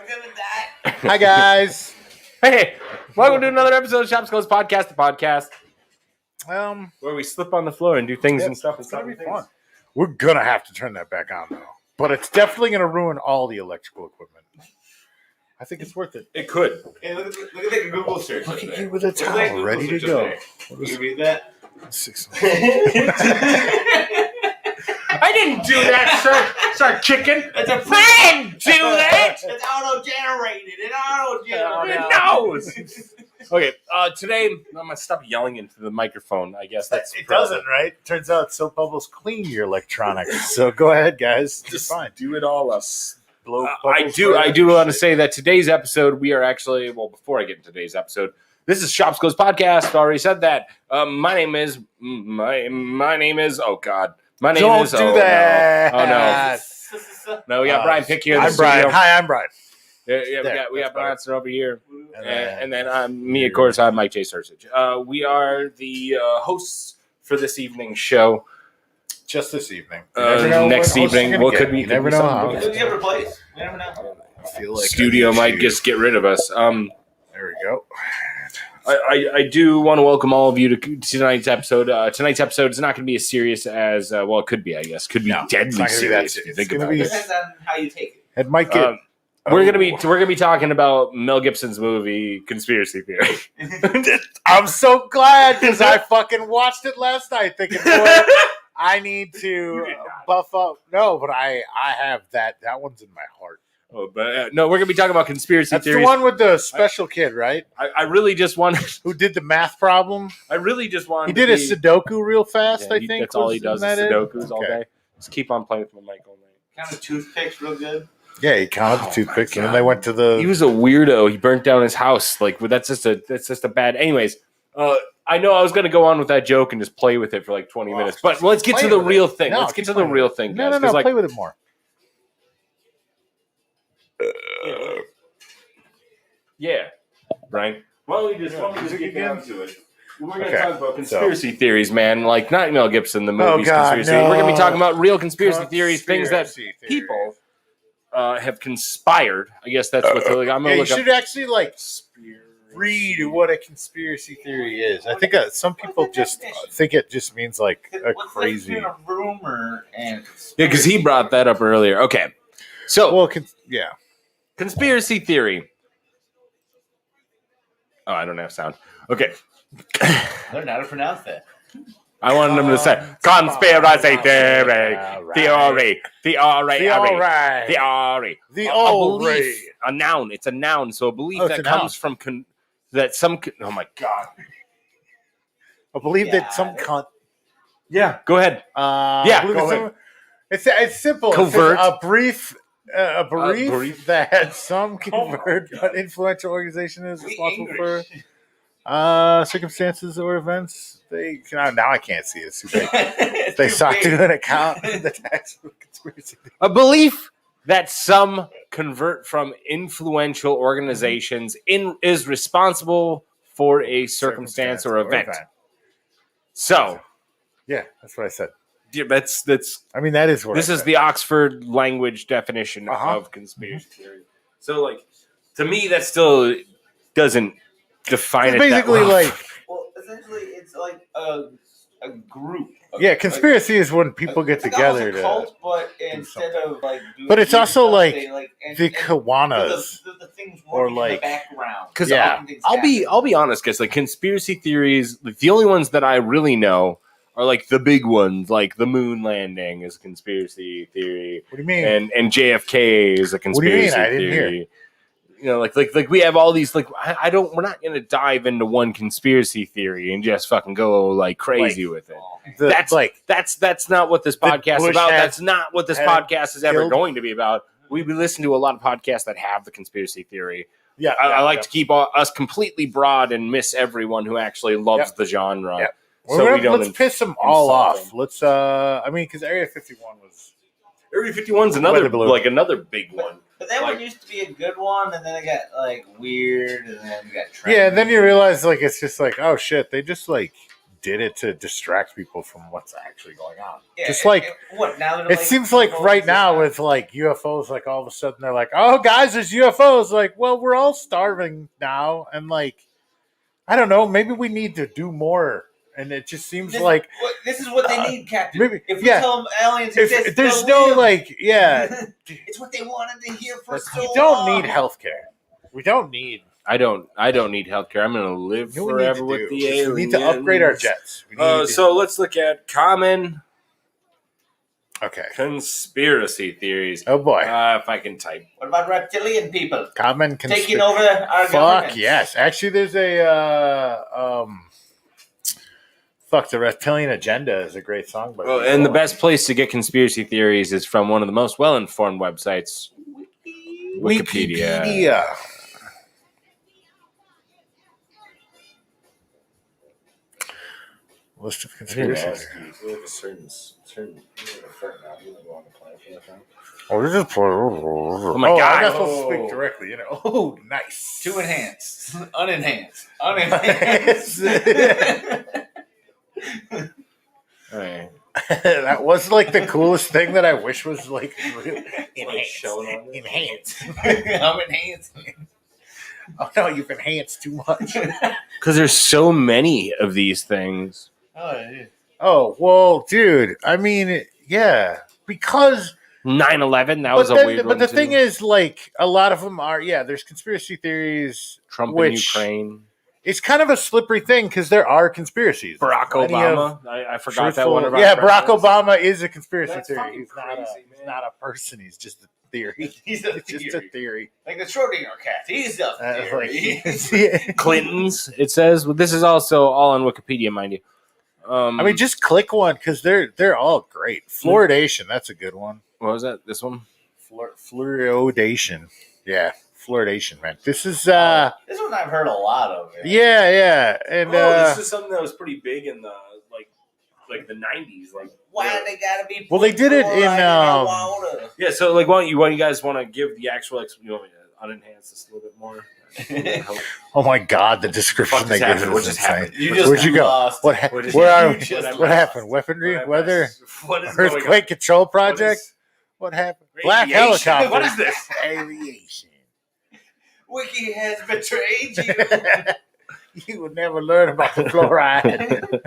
B: gonna die.
C: Hi guys.
A: Hey, welcome to another episode of Shops Closed Podcast, the podcast where we slip on the floor and do things and stuff.
C: It's gonna be fun. We're gonna have to turn that back on though, but it's definitely gonna ruin all the electrical equipment. I think it's worth it.
A: It could.
B: Hey, look at that Google search.
C: Look
B: up
C: at
B: there.
C: you with a
B: Look at that
C: towel
B: Google
C: ready to
B: search
C: go.
B: up there. Can you read that?
C: 6.
A: I didn't do that, sir. Sir, chicken.
B: It's a
A: I didn't do that.
B: It's auto-generated. It auto-generated.
A: It knows. Okay, today I'm gonna stop yelling into the microphone. I guess that's
C: It doesn't, right? Turns out soap bubbles clean your electronics. So go ahead, guys.
A: Just
C: You're fine.
A: do it all up.
C: Blow
A: I
C: bubbles
A: do
C: right
A: want to say that today's episode, we are actually, well, before I get into today's episode, this is Shops Closed Podcast. I already said that. My name is, oh God. My name
C: Don't
A: is,
C: do
A: oh,
C: that.
A: No. Oh no. No, we got Brian Pick here in the
C: I'm Brian.
A: studio.
C: Hi, I'm Brian.
A: Yeah, we got Bronson over here.
C: And
A: And then me, of course, I'm Mike J. Sursage. We are the hosts for this evening's show.
C: Just this evening. You never know
A: Next
C: what host
A: evening,
C: you're gonna
A: well,
C: get.
A: could be.
C: You never know how.
B: Who do you ever replace? You never know.
C: I feel like
A: Studio
C: I need
A: might
C: to-
A: just get rid of us.
C: There we go.
A: I do want to welcome all of you to tonight's episode. Tonight's episode is not going to be as serious as well. It could be, I guess. Could be
C: No, it's
A: deadly
C: not gonna be that
A: serious if you
C: serious.
A: think
C: It's gonna
A: about
C: be-
A: it.
B: Depends on how you take it.
C: It might get.
A: We're gonna be talking about Mel Gibson's movie Conspiracy Theory.
C: I'm so glad because I fucking watched it last night, thinking, boy, I need to
A: You did not.
C: buff up. No, but I have that. That one's in my heart.
A: Oh, but no, we're gonna be talking about conspiracy
C: That's
A: theories.
C: the one with the special kid, right?
A: I really just want.
C: Who did the math problem?
A: I really just want.
C: He did a Sudoku real fast.
A: Yeah,
C: I think
A: that's all he
C: was-
A: does. Is
C: isn't that it?
A: Sudokus all
C: Okay.
A: day. Just keep on playing with my mic all night.
B: Kind of toothpicks real good.
C: Yeah, he counted the
A: Oh,
C: toothpick,
A: my
C: and then they went to the.
A: He was a weirdo. He burnt down his house. Like that's just a bad. Anyways, I know I was going to go on with that joke and just play with it for like 20 minutes, but let's get to
C: Play
A: the
C: with
A: real
C: it.
A: thing.
C: No,
A: Let's get
C: keep
A: to the
C: playing
A: real
C: with it.
A: thing,
C: No,
A: guys.
C: no,
A: 'Cause, like,
C: play with it more.
A: yeah, Brian. Why don't we just
C: music
A: get
C: again?
A: down to it? We're going to
C: Okay,
A: talk about conspiracy theories, man. Like not Mel Gibson, the
C: Oh,
A: movie's
C: God,
A: conspiracy.
C: no.
A: We're going to be talking about real conspiracy theories, things that
C: Conspiracy theories.
A: people have conspired. I guess that's what I'm
C: Yeah,
A: going to
C: you
A: look up.
C: should actually like read what a conspiracy theory is. I think some people just think it just means like a
B: What's
C: crazy.
B: a rumor and
A: Yeah, because he brought that up earlier. Okay, so
C: Well, yeah.
A: conspiracy Oh, I don't have sound. Okay,
B: learn how to pronounce that.
A: I wanted them to say conspiracy theory, theory.
C: The all right. The
A: A
C: all right.
A: belief, a noun. It's a noun. So a belief
C: Oh, it's
A: that
C: a noun.
A: comes from oh my god.
C: I believe
B: Yeah.
C: that some cunt.
A: Yeah, go ahead.
C: I
A: Yeah,
C: believe
A: go
C: that
A: ahead.
C: It's simple. It says
A: Covert.
C: a brief
A: brief.
C: that some covert but influential organization is responsible for circumstances or events. Now I can't see it. It's too big. They sought to an account the tax conspiracy.
A: A belief that some convert from influential organizations is responsible for a circumstance or event. So,
C: Yeah, that's what I said.
A: yeah, that's
C: I mean, that is what
A: this
C: I
A: is
C: said.
A: the Oxford language definition
C: Uh-huh.
A: of conspiracy theory. So, like, to me, that still doesn't define
C: It's
A: it.
C: basically
A: that well.
C: like
B: Well, essentially it's like a group.
C: Yeah, conspiracy is when people get
B: it's like
C: together
B: almost a cult, but instead of like doing
C: But it's
B: weird
C: also
B: stuff,
C: like
B: they,
C: the Kiwanis.
B: the things
C: or
B: working in
C: like-
B: the background.
A: Because
C: Yeah.
A: I'll be honest, guys. Like conspiracy theories, like, the only ones that I really know are like the big ones, like the moon landing is a conspiracy theory,
C: What do you mean?
A: and JFK is a
C: What do you mean?
A: conspiracy
C: I didn't
A: theory. You know, like we have all these. Like I don't. We're not going to dive into one conspiracy theory and just fucking go like crazy with it. That's not what this podcast is
C: Bush
A: about.
C: had-
A: That's not what this
C: had
A: podcast is ever
C: killed-
A: going to be about. We listen to a lot of podcasts that have the conspiracy theory.
C: Yeah,
A: I like to keep us completely broad and miss everyone who actually loves the genre.
C: Yep.
A: So we don't
C: let's piss them all
A: insult
C: off.
A: them.
C: Let's. I mean, because Area 51 was.
A: Area 51's
C: Weather balloon.
A: another big one.
B: But that
A: Like-
B: one used to be a good one, and then it got like weird, and then it got trendy.
C: Yeah, and then you realize like it's just like, oh shit, they just like did it to distract people from what's actually going on.
B: Yeah,
C: Just like
B: what now?
C: it seems like right now with like UFOs, like all of a sudden they're like, oh guys, there's UFOs. Like, well, we're all starving now, and like, I don't know, maybe we need to do more. And it just seems like
B: this is what they need, Captain.
C: maybe-
B: If we
C: yeah.
B: tell them aliens
C: if
B: exist,
C: there's
B: they'll
C: no
B: live.
C: like, yeah,
B: It's what they wanted to hear for so
C: we don't
B: long.
C: need healthcare. We don't need.
A: I don't need healthcare. I'm going to live
C: You know what we need
A: forever
C: to
A: with
C: do
A: the
C: is
A: aliens.
C: we need to upgrade our jets. We need to-
A: So let's look at common
C: okay.
A: conspiracy theories.
C: Oh boy,
A: If I can type.
B: What about reptilian people
C: common
B: taking over our
C: Fuck
B: government?
C: yes. Actually, there's a fuck, the Reptilian Agenda is a great song. By
A: Well,
C: People.
A: and the best place to get conspiracy theories is from one of the most well-informed websites, Wikipedia.
C: List of conspiracies. Oh, this is oh
A: my God.
C: I'm not supposed to speak directly, you know. Oh, nice.
B: Too enhanced, unenhanced, unenhanced.
A: Right.
C: That was like the coolest thing that I wish was like really
A: showing on it.
C: enhanced.
B: I'm enhanced.
C: Oh no, you've enhanced too much.
A: Because there's so many of these things.
B: Oh, yeah.
C: Oh well, dude. I mean, yeah, because
A: 9/11, that was a weird one.
C: But the
A: too.
C: thing is, like, a lot of them are, yeah. There's conspiracy theories.
A: Trump
C: which-
A: and Ukraine,
C: It's kind of a slippery thing because there are conspiracies.
A: Barack
C: Plenty of
A: Obama. I forgot that
C: truthful-
A: one. Of our
C: Yeah, Barack
A: presidents.
C: Obama is a conspiracy
A: That's
C: theory.
A: fucking
C: He's
A: crazy,
C: he's
A: man.
C: not a person. He's just a theory.
B: He's a
C: It's just a
B: theory.
C: theory.
B: Like the Schrodinger cat. He's a theory.
C: Like,
A: Clintons. It says. Well, this is also all on Wikipedia, mind you.
C: I mean, just click one because they're all great. Fluoridation, that's a good one.
A: what was that? This one.
C: Fluoridation, yeah, fluoridation, man. This is
B: This one I've heard a lot of.
C: yeah, and
A: this is something that was pretty big in the like the 90s. Like,
B: Why they gotta be?
C: Well, they did it in,
B: water?
A: yeah. So like, why don't you guys want to give the actual? You want me to unenhance this a little bit more?
C: oh my god, the description
A: Fuck
C: they
A: just
C: give
A: happened?
C: is
A: What just
C: insane.
A: happened?
B: You just
C: Where'd you go?
B: lost.
C: What
A: What is-
C: where are
B: you just
C: what
B: lost.
C: happened? Weaponry,
A: What
C: weather,
A: What is going on?
C: earthquake control project. What happened? Black
A: Radiation?
C: helicopter.
A: What is this?
C: Aviation.
B: Wiki has betrayed you.
C: You would never learn about the fluoride.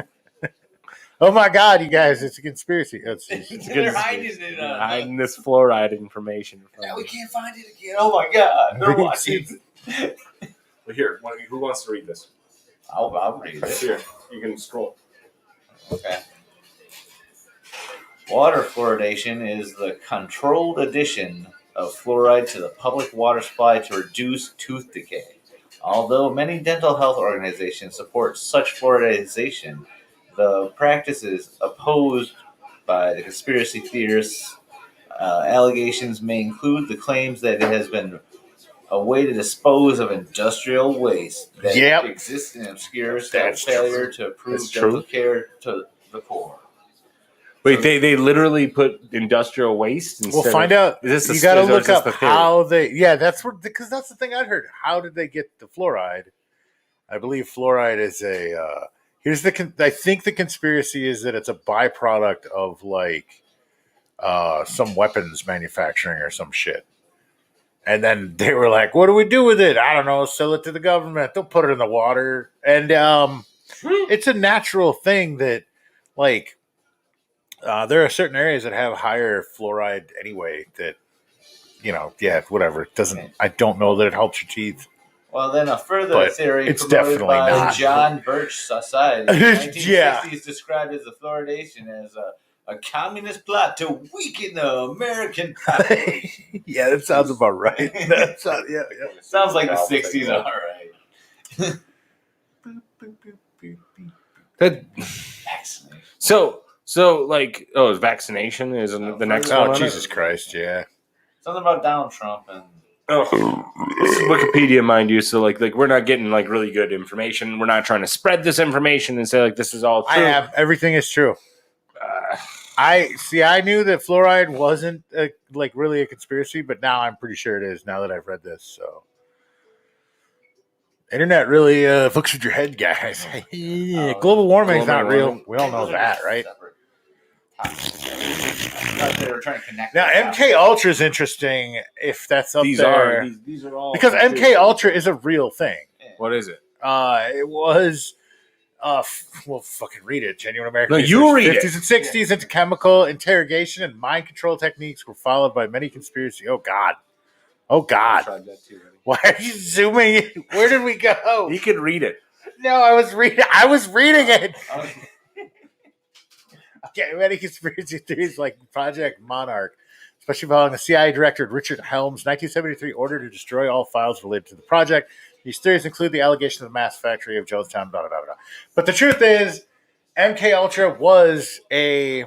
C: Oh my god, you guys, it's a conspiracy. It's a
B: They're
C: conspiracy.
B: hiding it.
A: Hiding this fluoride information. From
B: Now we
A: me.
B: can't find it again. Oh my god. They're watching.
A: Well, here, who wants to read this?
B: I'll read it.
A: Here, you can scroll.
B: Okay. Water fluoridation is the controlled addition of fluoride to the public water supply to reduce tooth decay. Although many dental health organizations support such fluoridization, the practice is opposed by the conspiracy theorists. Allegations may include the claims that it has been a way to dispose of industrial waste that
C: Yep.
B: exists and obscures
C: That's
B: failure to improve
A: That's
B: dental
A: true.
B: care to the poor.
A: Wait, they literally put industrial waste instead
C: We'll find out.
A: Is this
C: You
A: the-
C: got to
A: is
C: look
A: this
C: up
A: the theory?
C: how they. Yeah, that's what because that's the thing I heard. How did they get the fluoride? I believe fluoride is a. Here's the. I think the conspiracy is that it's a byproduct of like some weapons manufacturing or some shit. And then they were like, "What do we do with it? I don't know. Sell it to the government. They'll put it in the water." And It's a natural thing that, like, there are certain areas that have higher fluoride anyway. That whatever. It doesn't. I don't know that it helps your teeth.
B: Well, then a further
C: But
B: theory
C: it's
B: promoted
C: definitely
B: by
C: not.
B: John Birch Society in the 1960s
C: Yeah.
B: described as the fluoridation as a communist plot to weaken the American population.
C: Yeah, that sounds about right. Yeah.
B: Sounds like the 60s, all right.
A: That,
B: Vaccination.
A: so like, vaccination is the next one.
C: Oh,
A: on
C: Jesus
A: it?
C: Christ! Yeah.
B: Something about Donald Trump and.
A: Oh, this is Wikipedia, mind you. So like we're not getting like really good information. We're not trying to spread this information and say like this is all true.
C: I am. Everything is true. I knew that fluoride wasn't really a conspiracy, but now I'm pretty sure it is. Now that I've read this, so internet really fucks with your head, guys. Global warming is not real. We all know that, right?
B: They were trying to connect.
C: Now, MK Ultra is interesting if that's up there.
A: These are all
C: Because MK Ultra is a real thing.
A: What is it?
C: It was. Fucking read it. Genuine American.
A: No, you read
C: 50s
A: it.
C: and 60s into chemical interrogation and mind control techniques were followed by many conspiracy. Oh God.
A: I tried that too, buddy.
C: Why are you zooming? Where did we go?
A: He could read it.
C: No, I was reading it. Okay, many conspiracy theories like Project Monarch, especially following the CIA director Richard Helms' 1973 order to destroy all files related to the project. These theories include the allegation of the mass factory of Jonestown, blah, blah, blah, blah. But the truth is, MK Ultra was a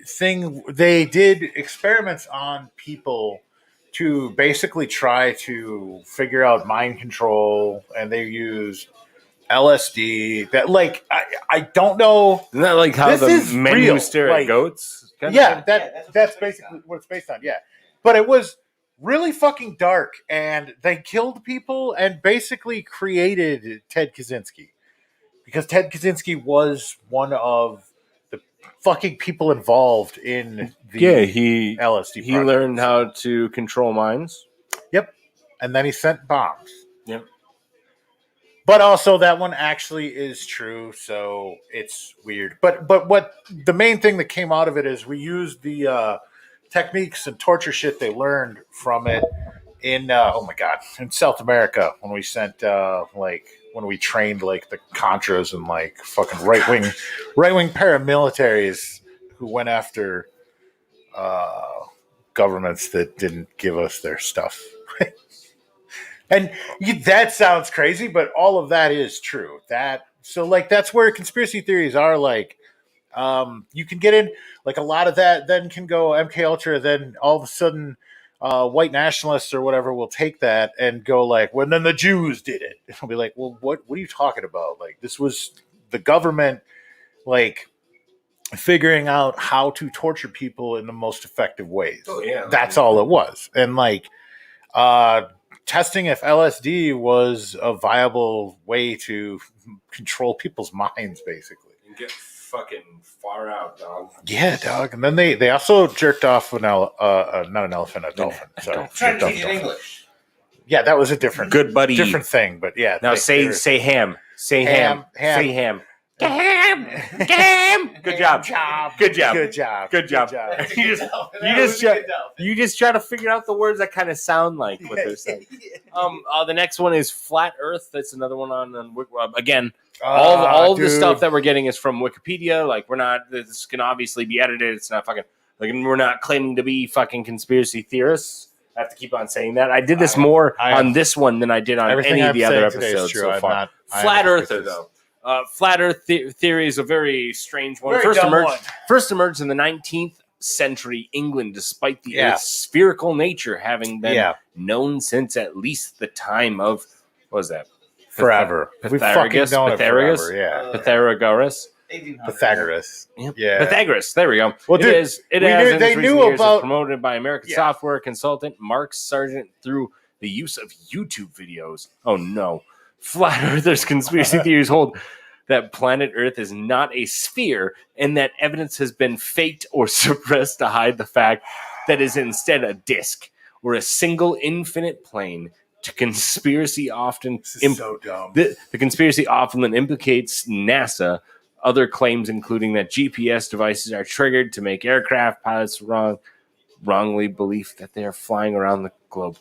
C: thing. They did experiments on people to basically try to figure out mind control, and they used LSD. That I don't know.
A: Isn't that like how
C: This is
A: the men
C: real.
A: who stare at
C: Like,
A: goats? kind of
C: Yeah,
A: thing?
C: that's basically what it's based on. Yeah, but it was really fucking dark, and they killed people and basically created Ted Kaczynski because Ted Kaczynski was one of the fucking people involved in the
A: he
C: LSD.
A: he
C: project.
A: learned how to control minds.
C: Yep, and then he sent bombs.
A: Yep.
C: But also that one actually is true, so it's weird. But what the main thing that came out of it is we used the techniques and torture shit they learned from it in in South America when we sent when we trained like the Contras and like fucking right wing paramilitaries who went after governments that didn't give us their stuff. And that sounds crazy, but all of that is true. That's where conspiracy theories are. Like, you can get in like a lot of that. Then can go MK Ultra. Then all of a sudden, white nationalists or whatever will take that and go like, "Well, then the Jews did it." I'll be like, "Well, what are you talking about? Like, this was the government, like." Figuring out how to torture people in the most effective ways.
A: Oh, yeah.
C: That's all it was. And like testing if LSD was a viable way to control people's minds, basically.
A: And get fucking far out, dog.
C: Yeah, dog. And then they also jerked off not an elephant, a dolphin. So
B: Trying to
C: jerked off
B: teach
C: a
B: it
C: dolphin.
B: English.
C: Yeah, that was a different
A: Good buddy.
C: different thing. But yeah.
A: Now say ham. Say ham.
C: Ham.
A: Say ham. Ham. Ham. Good job. Good job.
C: Good job.
A: Good job. You just try to figure out the words that kind of sound like what they're saying. The next one is flat Earth. That's another one on again. All of the stuff that we're getting is from Wikipedia. Like this can obviously be edited. It's not fucking like we're not claiming to be fucking conspiracy theorists. I have to keep on saying that. I did this more on this one than I did on any of the other episodes so far. Flat Earther though. Flat Earth theory is a very strange one. First emerged in the 19th century England, despite the Earth's spherical nature having been known since at least the time of, what was that?
C: Forever.
A: Pythagoras? Pythagoras?
C: Pythagoras.
A: Yeah. Pythagoras. There we go.
C: Well, dude, they knew about
A: promoted by American software consultant Mark Sargent through the use of YouTube videos. Oh no. Flat Earthers conspiracy theories hold that planet Earth is not a sphere and that evidence has been faked or suppressed to hide the fact that it is instead a disk or a single infinite plane conspiracy often
C: This is so dumb.
A: the conspiracy often implicates NASA. Other claims, including that GPS devices are triggered to make aircraft pilots wrongly believe that they are flying around the globe.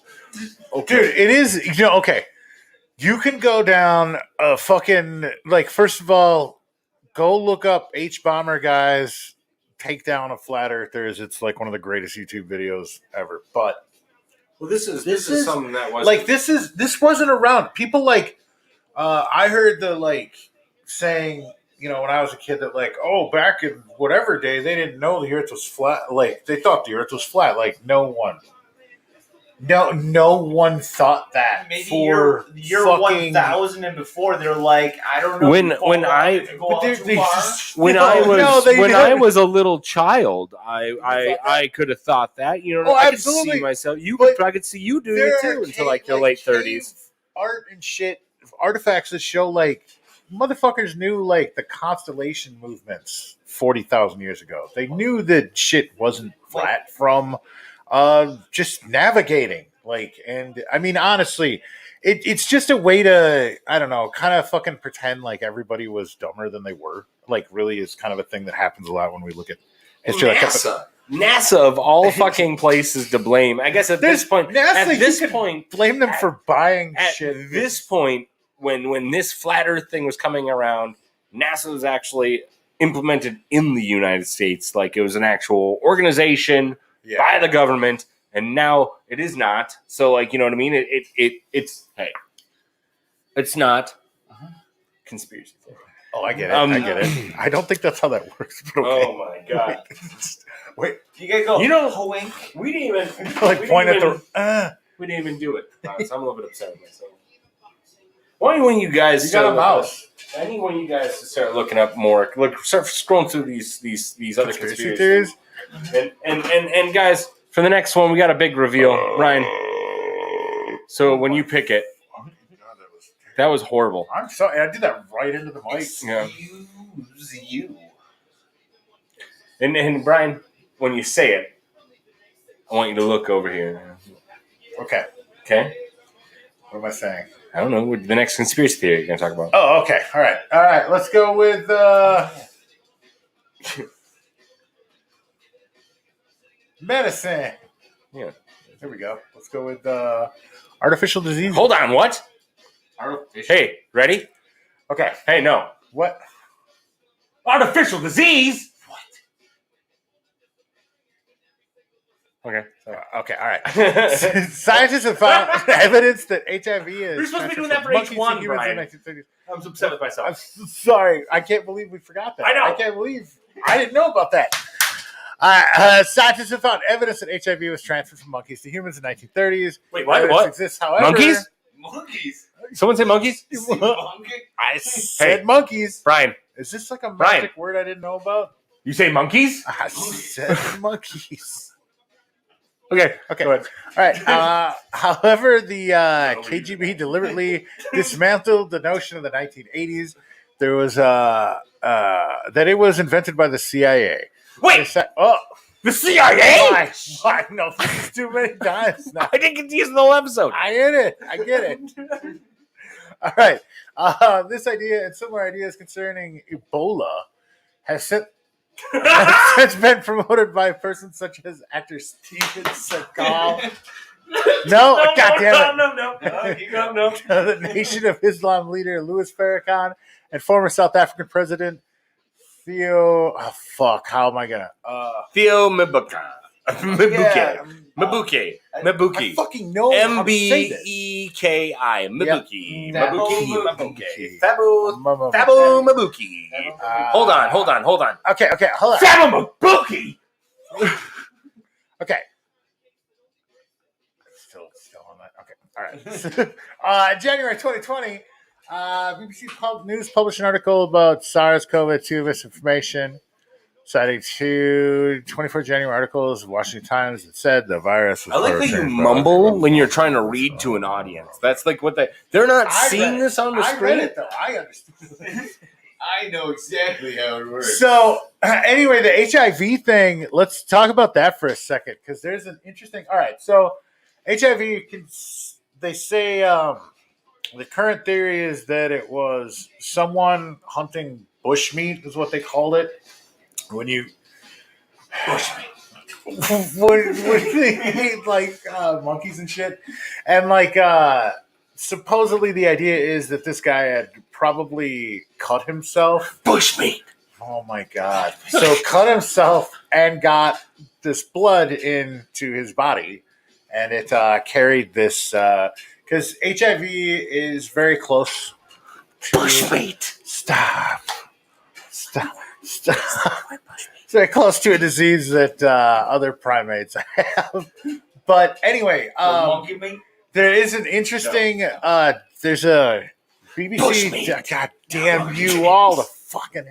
A: Okay.
C: Dude, it is, okay. You can go down a fucking, like, first of all, go look up H-Bomber guys take down a flat earthers. It's like one of the greatest YouTube videos ever. But
A: Well, this is something that was
C: like this wasn't around. People like I heard the like saying, when I was a kid that like, oh, back in whatever day they didn't know the earth was flat. Like they thought the earth was flat. Like no one thought that.
B: Maybe
C: for
B: year
C: fucking
B: 1000 and before, they're like, I don't know.
A: When I was a little child, I could have thought that.
C: Oh,
A: I
C: absolutely.
A: could see myself.
C: But
A: I could see you doing
C: there
A: it too
C: are
A: until like your late 30s.
C: Art and shit, artifacts that show like motherfuckers knew like the constellation movements 40,000 years ago. They knew that shit wasn't flat from just navigating. Like, and I mean, honestly, it's just a way to, I don't know, kind of fucking pretend like everybody was dumber than they were. Like, really is kind of a thing that happens a lot when we look at history.
A: NASA of all fucking places to blame. I guess at this point,
C: blame them for buying shit.
A: At this point, when this flat Earth thing was coming around, NASA was actually implemented in the United States. Like it was an actual organization by the government, and now it is not. So, like, you know what I mean? It's not conspiracy theory.
C: Oh, I get it. I get it. I don't think that's how that works. But okay.
A: Oh my god!
B: Wait, you gotta go.
A: Wink. We didn't even
C: point at the.
A: We didn't even do it. So I'm a little bit upset with myself. Why don't you guys?
C: You got a mouse.
A: I need one of you guys to start looking up more. Start scrolling through these other conspiracy theories. And guys, for the next one, we got a big reveal, Ryan. So when you pick it, that was horrible.
C: I'm sorry, I did that right into the mic.
A: Yeah.
B: Excuse you.
A: And Brian, when you say it, I want you to look over here.
C: Okay.
A: Okay.
C: What am I saying?
A: I don't know. The next conspiracy theory you're going to talk about.
C: Oh, okay. All right. Let's go with medicine.
A: Yeah.
C: There we go. Let's go with artificial disease.
A: Hold on. What? Artificial. Hey, ready?
C: Okay.
A: Hey, no.
C: What?
A: Artificial disease? Okay.
C: Okay. All right. Scientists have found evidence that HIV is.
A: You're supposed to be doing that for H1, Brian. I'm upset with myself.
C: I'm sorry. I can't believe we forgot that.
A: I know.
C: I can't believe I didn't know about that. Scientists have found evidence that HIV was transferred from monkeys to humans in the 1930s.
A: Wait, what?
C: Exists, however,
B: Monkeys?
A: Someone say monkeys?
C: I said monkeys.
A: Brian.
C: Is this like a magic word I didn't know about?
A: You say monkeys?
C: I said monkeys.
A: Okay.
C: Go ahead. All right. However, the KGB deliberately dismantled the notion of the 1980s. There was that it was invented by the CIA.
A: Wait. The CIA?
C: Why? No, this is too many times now.
A: I didn't get to use the whole episode.
C: I get it. All right. This idea and similar ideas concerning Ebola has since been promoted by persons such as actor Steven Seagal. No, goddamn it.
A: No.
C: The Nation of Islam leader Louis Farrakhan and former South African president Theo. Oh, fuck. How am I going to?
A: Theo Mbuki. Mbuki.
C: I fucking know how to say this.
A: Mbeki. Mbuki.
C: Mbuki.
A: Thabo Mbuki. Hold on.
C: Okay, hold on.
A: Thabo Mbuki.
C: Okay. Still on that. Okay. All right. January 2020, BBC News published an article about SARS-CoV-2 misinformation, citing two 24 January articles of Washington Times that said the virus was.
A: I like that you mumble when you're trying to read to an audience. That's like what they're not seeing this on the screen.
C: I read it though. I understand.
B: I know exactly how it works.
C: So anyway, the HIV thing, let's talk about that for a second, because there's an interesting. All right, so HIV they say the current theory is that it was someone hunting bushmeat, is what they called it. When you
B: Bushmeat.
C: when they eat like monkeys and shit, and like supposedly the idea is that this guy had probably cut himself.
A: Bushmeat.
C: Oh my god! So cut himself and got this blood into his body, and it carried this because HIV is very close to
A: Bushmeat.
C: Stop! It's very close to a disease that other primates have. But anyway,
B: Monkey meat?
C: there is an interesting. There's a BBC.
A: Bushmeat.
C: God damn you all! The fucking.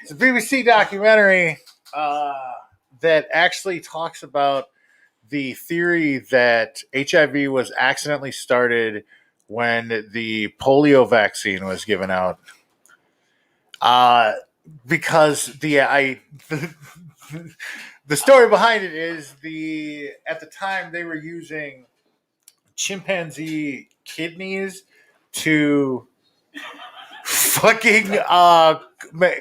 C: It's a BBC documentary that actually talks about the theory that HIV was accidentally started when the polio vaccine was given out. Because the story behind it is at the time they were using chimpanzee kidneys to fucking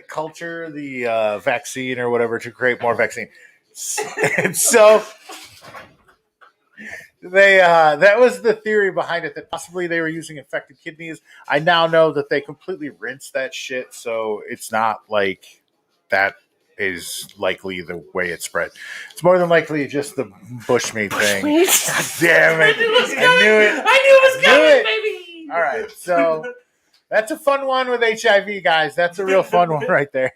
C: culture the vaccine or whatever to create more vaccine. And so they that was the theory behind it, that possibly they were using infected kidneys. I now know that they completely rinsed that shit, so it's not like that is likely the way it spread. It's more than likely just the bushmeat thing. God damn it. I knew it was coming, baby. All right, so that's a fun one with HIV, guys. That's a real fun one right there.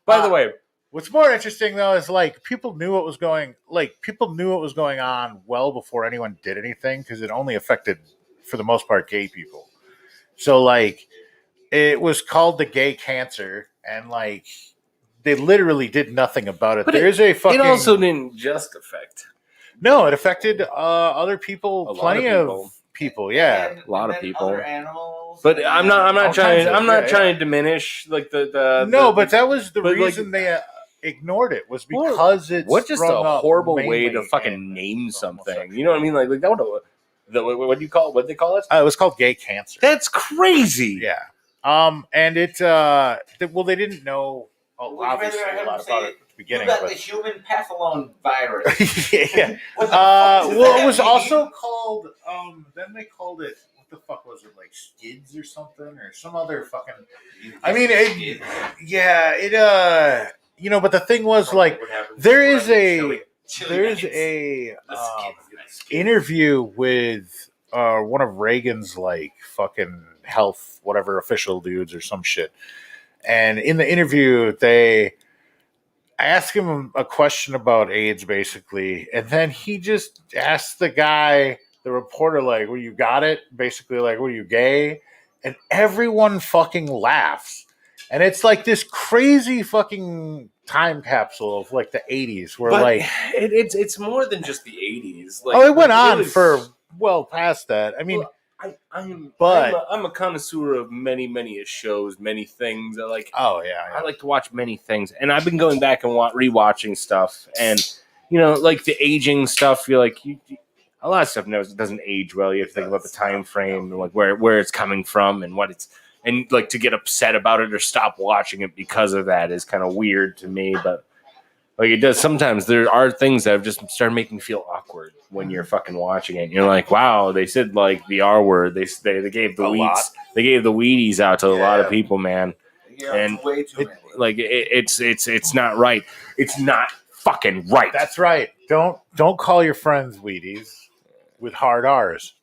A: By the way,
C: what's more interesting though is like people knew what was going on well before anyone did anything, because it only affected, for the most part, gay people. So like it was called the gay cancer, and like they literally did nothing about it.
A: But
C: There's a fucking.
A: it also didn't just affect.
C: No, it affected other people.
A: A lot
C: Plenty
A: of
C: of people. Yeah.
B: And
A: A lot of
B: then
A: people.
B: Other animals.
A: But I'm not
C: All
A: trying.
C: kinds of-
A: I'm not
C: yeah,
A: trying to diminish like the.
C: No, but that was the
A: but, like,
C: reason they ignored it, was because it's
A: what just a
C: sprung up
A: horrible way
C: mainly
A: to fucking
C: in
A: name something.
C: homosexual.
A: You know what I mean? Like that would. What do you call it? What they call it?
C: It was called gay cancer.
A: That's crazy.
C: Yeah. And it they didn't know obviously a lot about it at the
B: You
C: beginning,
B: got
C: but
B: the human papillon virus.
C: yeah.
B: What the fuck does
C: Well,
B: that
C: it was
B: mean?
C: also called then they called it, what the fuck was it, like skids or something, or some other fucking, I mean it, yeah, it but the thing was like there is a interview with one of Reagan's like fucking health whatever official dudes or some shit, and in the interview they ask him a question about AIDS basically, and then he just asked the reporter, like, well, you got it, basically, like, were you gay? And everyone fucking laughs, and it's like this crazy fucking time capsule of like the 80s where
A: But
C: like
A: it's more than just the 80s. Like,
C: it went on
A: was-
C: for well past that. I mean,
A: Well, I'm a connoisseur of many shows, many things.
C: oh yeah,
A: I like to watch many things, and I've been going back and rewatching stuff, and like the aging stuff. You're like, a lot of stuff doesn't age well. You have to think about the time frame, and like where it's coming from, and what it's, and like to get upset about it or stop watching it because of that is kind of weird to me. But like it does sometimes. There are things that have just started making me feel awkward when you're fucking watching it. And you're like, wow, they said like the R word. They gave the They gave the Wheaties out to a lot of people, man.
B: Yeah,
A: And
B: way too many.
A: Like it's not right. It's not fucking right.
C: that's right. Don't call your friends Wheaties with hard R's.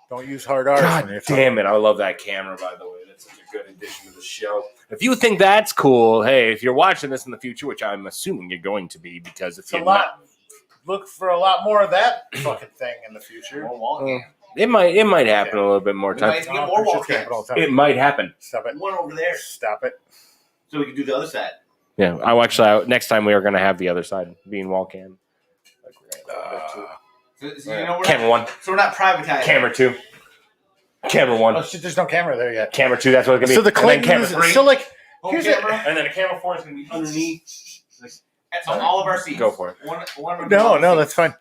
C: Don't use hard R's. when you're
A: God damn it! I love that camera, by the way. That's such a good addition to the show. If you think that's cool, hey, if you're watching this in the future, which I'm assuming you're going to be, because if
C: It's a
A: you're
C: lot. Look for a lot more of that fucking thing in the future.
B: More wall
A: not,
B: cam.
A: it might happen a little bit more
B: We
A: time.
B: might get more wall cams.
A: It might happen.
C: Stop it.
B: One over there,
C: Stop it.
B: so we can do the other side.
A: Yeah, next time we are going to have the other side being wall cam. Like we're gonna have that too.
B: So you know we're
A: Camera
B: not,
A: one,
B: so we're not privatizing.
A: camera two, camera
C: Oh
A: one,
C: shit! There's no camera there yet.
A: camera two. That's what it's gonna be.
C: So the
A: And then camera
C: Clintons.
A: three,
C: So like,
B: Home
C: here's
B: camera.
A: and then a camera four is gonna be underneath.
B: So all of our seats.
A: Go for it.
B: One
C: No, that's fine.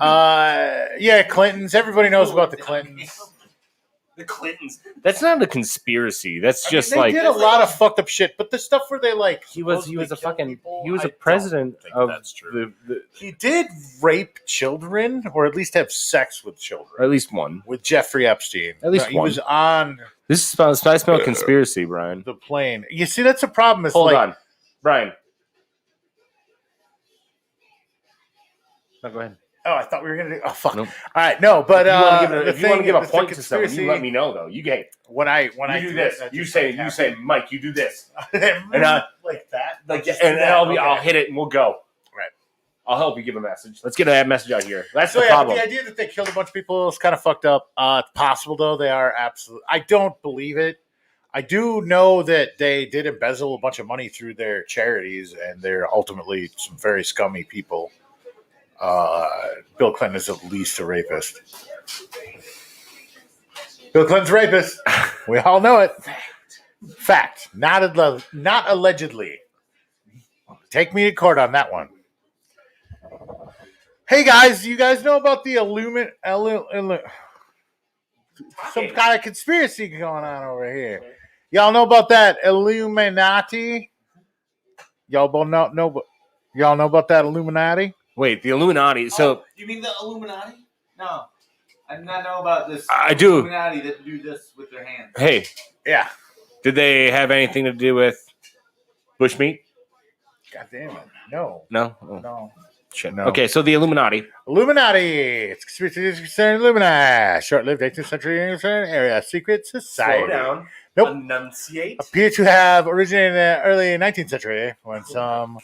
C: Yeah, Clintons. Everybody knows about the Clintons.
A: The Clintons. That's not a conspiracy. That's just
C: they
A: like
C: did a lot of fucked up shit, but the stuff where they like
A: he was
C: supposedly
A: a
C: kill
A: fucking
C: people,
A: he was
C: I
A: a
C: don't
A: president
C: think
A: of
C: that's true.
A: the
C: He did rape children, or at least have sex with
A: or
C: children,
A: at least one.
C: with Jeffrey Epstein.
A: At least
C: he
A: one.
C: was on
A: This is I smell conspiracy, Brian.
C: the plane. You see, that's a problem. It's
A: Hold
C: like,
A: on, Brian. No, go ahead.
C: oh, I thought we were gonna do. Oh, fuck.
A: Nope.
C: All right, no, but
A: If you want to give a point to someone, you let me know though. You get
C: when I
A: do this.
C: it,
A: You say, Mike, you do this,
C: and like that,
A: like,
C: Just
A: and
C: do that.
A: I'll
C: Okay.
A: hit it and we'll go.
C: Right.
A: I'll help you give a message. Let's get a message out here. That's
C: So
A: the
C: yeah, but
A: problem.
C: the idea that they killed a bunch of people is kind of fucked up. It's possible though. They are absolute. I don't believe it. I do know that they did embezzle a bunch of money through their charities, and they're ultimately some very scummy people. Bill Clinton is at least a rapist. Bill Clinton's a rapist. We all know it. Fact. Not allegedly. Take me to court on that one. Hey guys, you guys know about the some kind of conspiracy going on over here? Y'all know about that Illuminati? Y'all know about that Illuminati?
A: Wait, the Illuminati. So
B: you mean the Illuminati? No, I do not know about this.
A: I do.
B: Illuminati that do this with their hands.
A: Hey,
C: Yeah.
A: did they have anything to do with bushmeat?
C: God damn it. No.
A: No. Oh,
C: No.
A: shit.
C: No.
A: Okay, so the Illuminati.
C: Illuminati. It's conspiracy concerning Illuminati. Short-lived 18th century area. Secret society.
A: Slow down.
C: Nope.
A: Enunciate.
C: Appear to have originated in the early 19th century when some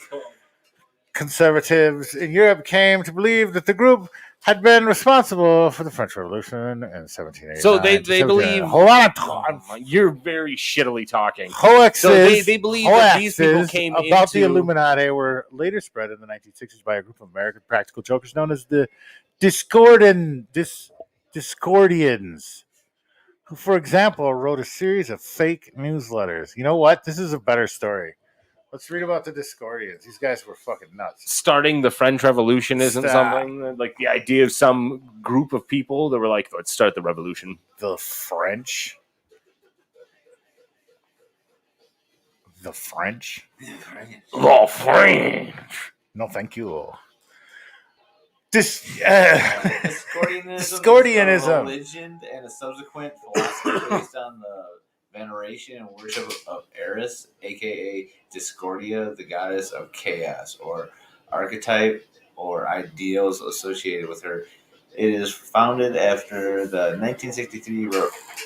C: conservatives in Europe came to believe that the group had been responsible for the French Revolution in 1789.
A: So they believe.
C: Hold on.
A: You're very shittily talking.
C: Hoaxes.
A: So they believe that these people
C: hoaxes
A: came
C: about the
A: into-
C: Illuminati were later spread in the 1960s by a group of American practical jokers known as the Discordians, who, for example, wrote a series of fake newsletters. You know what? This is a better story. Let's read about the Discordians. These guys were fucking nuts.
A: Starting the French Revolution isn't
C: Stop.
A: something like the idea of some group of people that were like, let's start the revolution.
C: The French? The French?
A: Oh, French.
C: No, thank you. This
B: Discordianism is a religion and a subsequent philosophy based on the veneration and worship of Eris, aka Discordia, the goddess of chaos, or archetype or ideals associated with her. It is founded after the 1963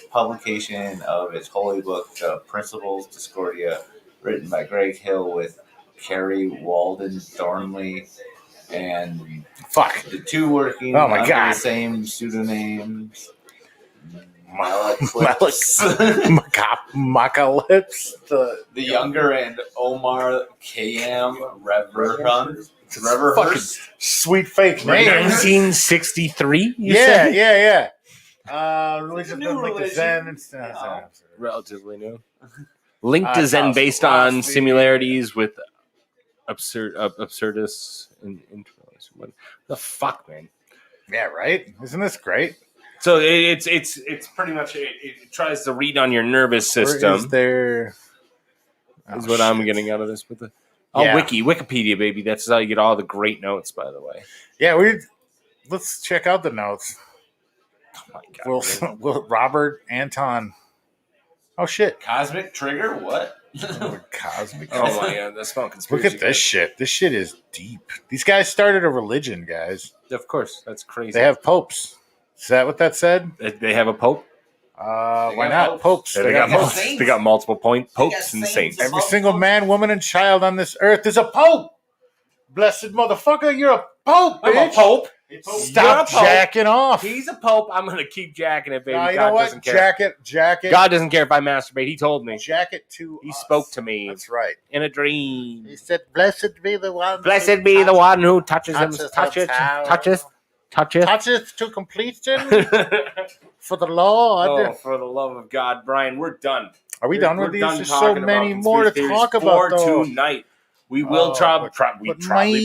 B: publication of its holy book, The Principles Discordia, written by Greg Hill with Carrie Walden Thornley, and the two working under the same pseudonyms.
C: Macalypse,
B: the younger, and Omar Khayyam Reverhund.
C: Fucking sweet fake name.
A: 1963?
C: Yeah.
B: Religion been linked to Zen and stuff.
A: Relatively new. Linked to Zen based on similarities with absurdist and interest. What the fuck, man?
C: Yeah, right. Isn't this great?
A: So it's pretty much it tries to read on your nervous system.
C: Is there?
A: Is what I'm getting out of this with the Wikipedia, baby. That's how you get all the great notes, by the way.
C: Yeah, let's check out the notes.
A: Oh my god,
C: Will Robert Anton. Oh shit!
B: Cosmic Trigger? What?
C: Cosmic.
A: Oh my god, that's not conspiracy.
C: Look at this shit. This shit is deep. These guys started a religion, guys.
A: Of course, that's crazy.
C: They have popes. Is that what that said?
A: They have a pope.
C: Why not popes?
A: They got multiple popes and saints.
C: Every single man, woman, and child on this earth is a pope. Blessed motherfucker, you're a pope, bitch.
A: I'm a pope.
C: Stop jacking off.
A: He's a pope. I'm gonna keep jacking it, baby.
C: No, you
A: God
C: know what?
A: doesn't care.
C: Jack it.
A: God doesn't care if I masturbate. He told me.
C: Jack it to
A: He
C: us.
A: spoke to me.
C: That's right.
A: In a dream.
C: He said, "Blessed be the one.
A: Blessed be the one who touches him.
C: Toucheth to completion for the Lord."
A: Oh, for the love of God, Brian, we're done.
C: Are we done with these?
A: Done
C: There's so
A: talking
C: many
A: about
C: more to
A: conspiracy
C: talk
A: theories
C: about,
A: for
C: though.
A: tonight. We will we probably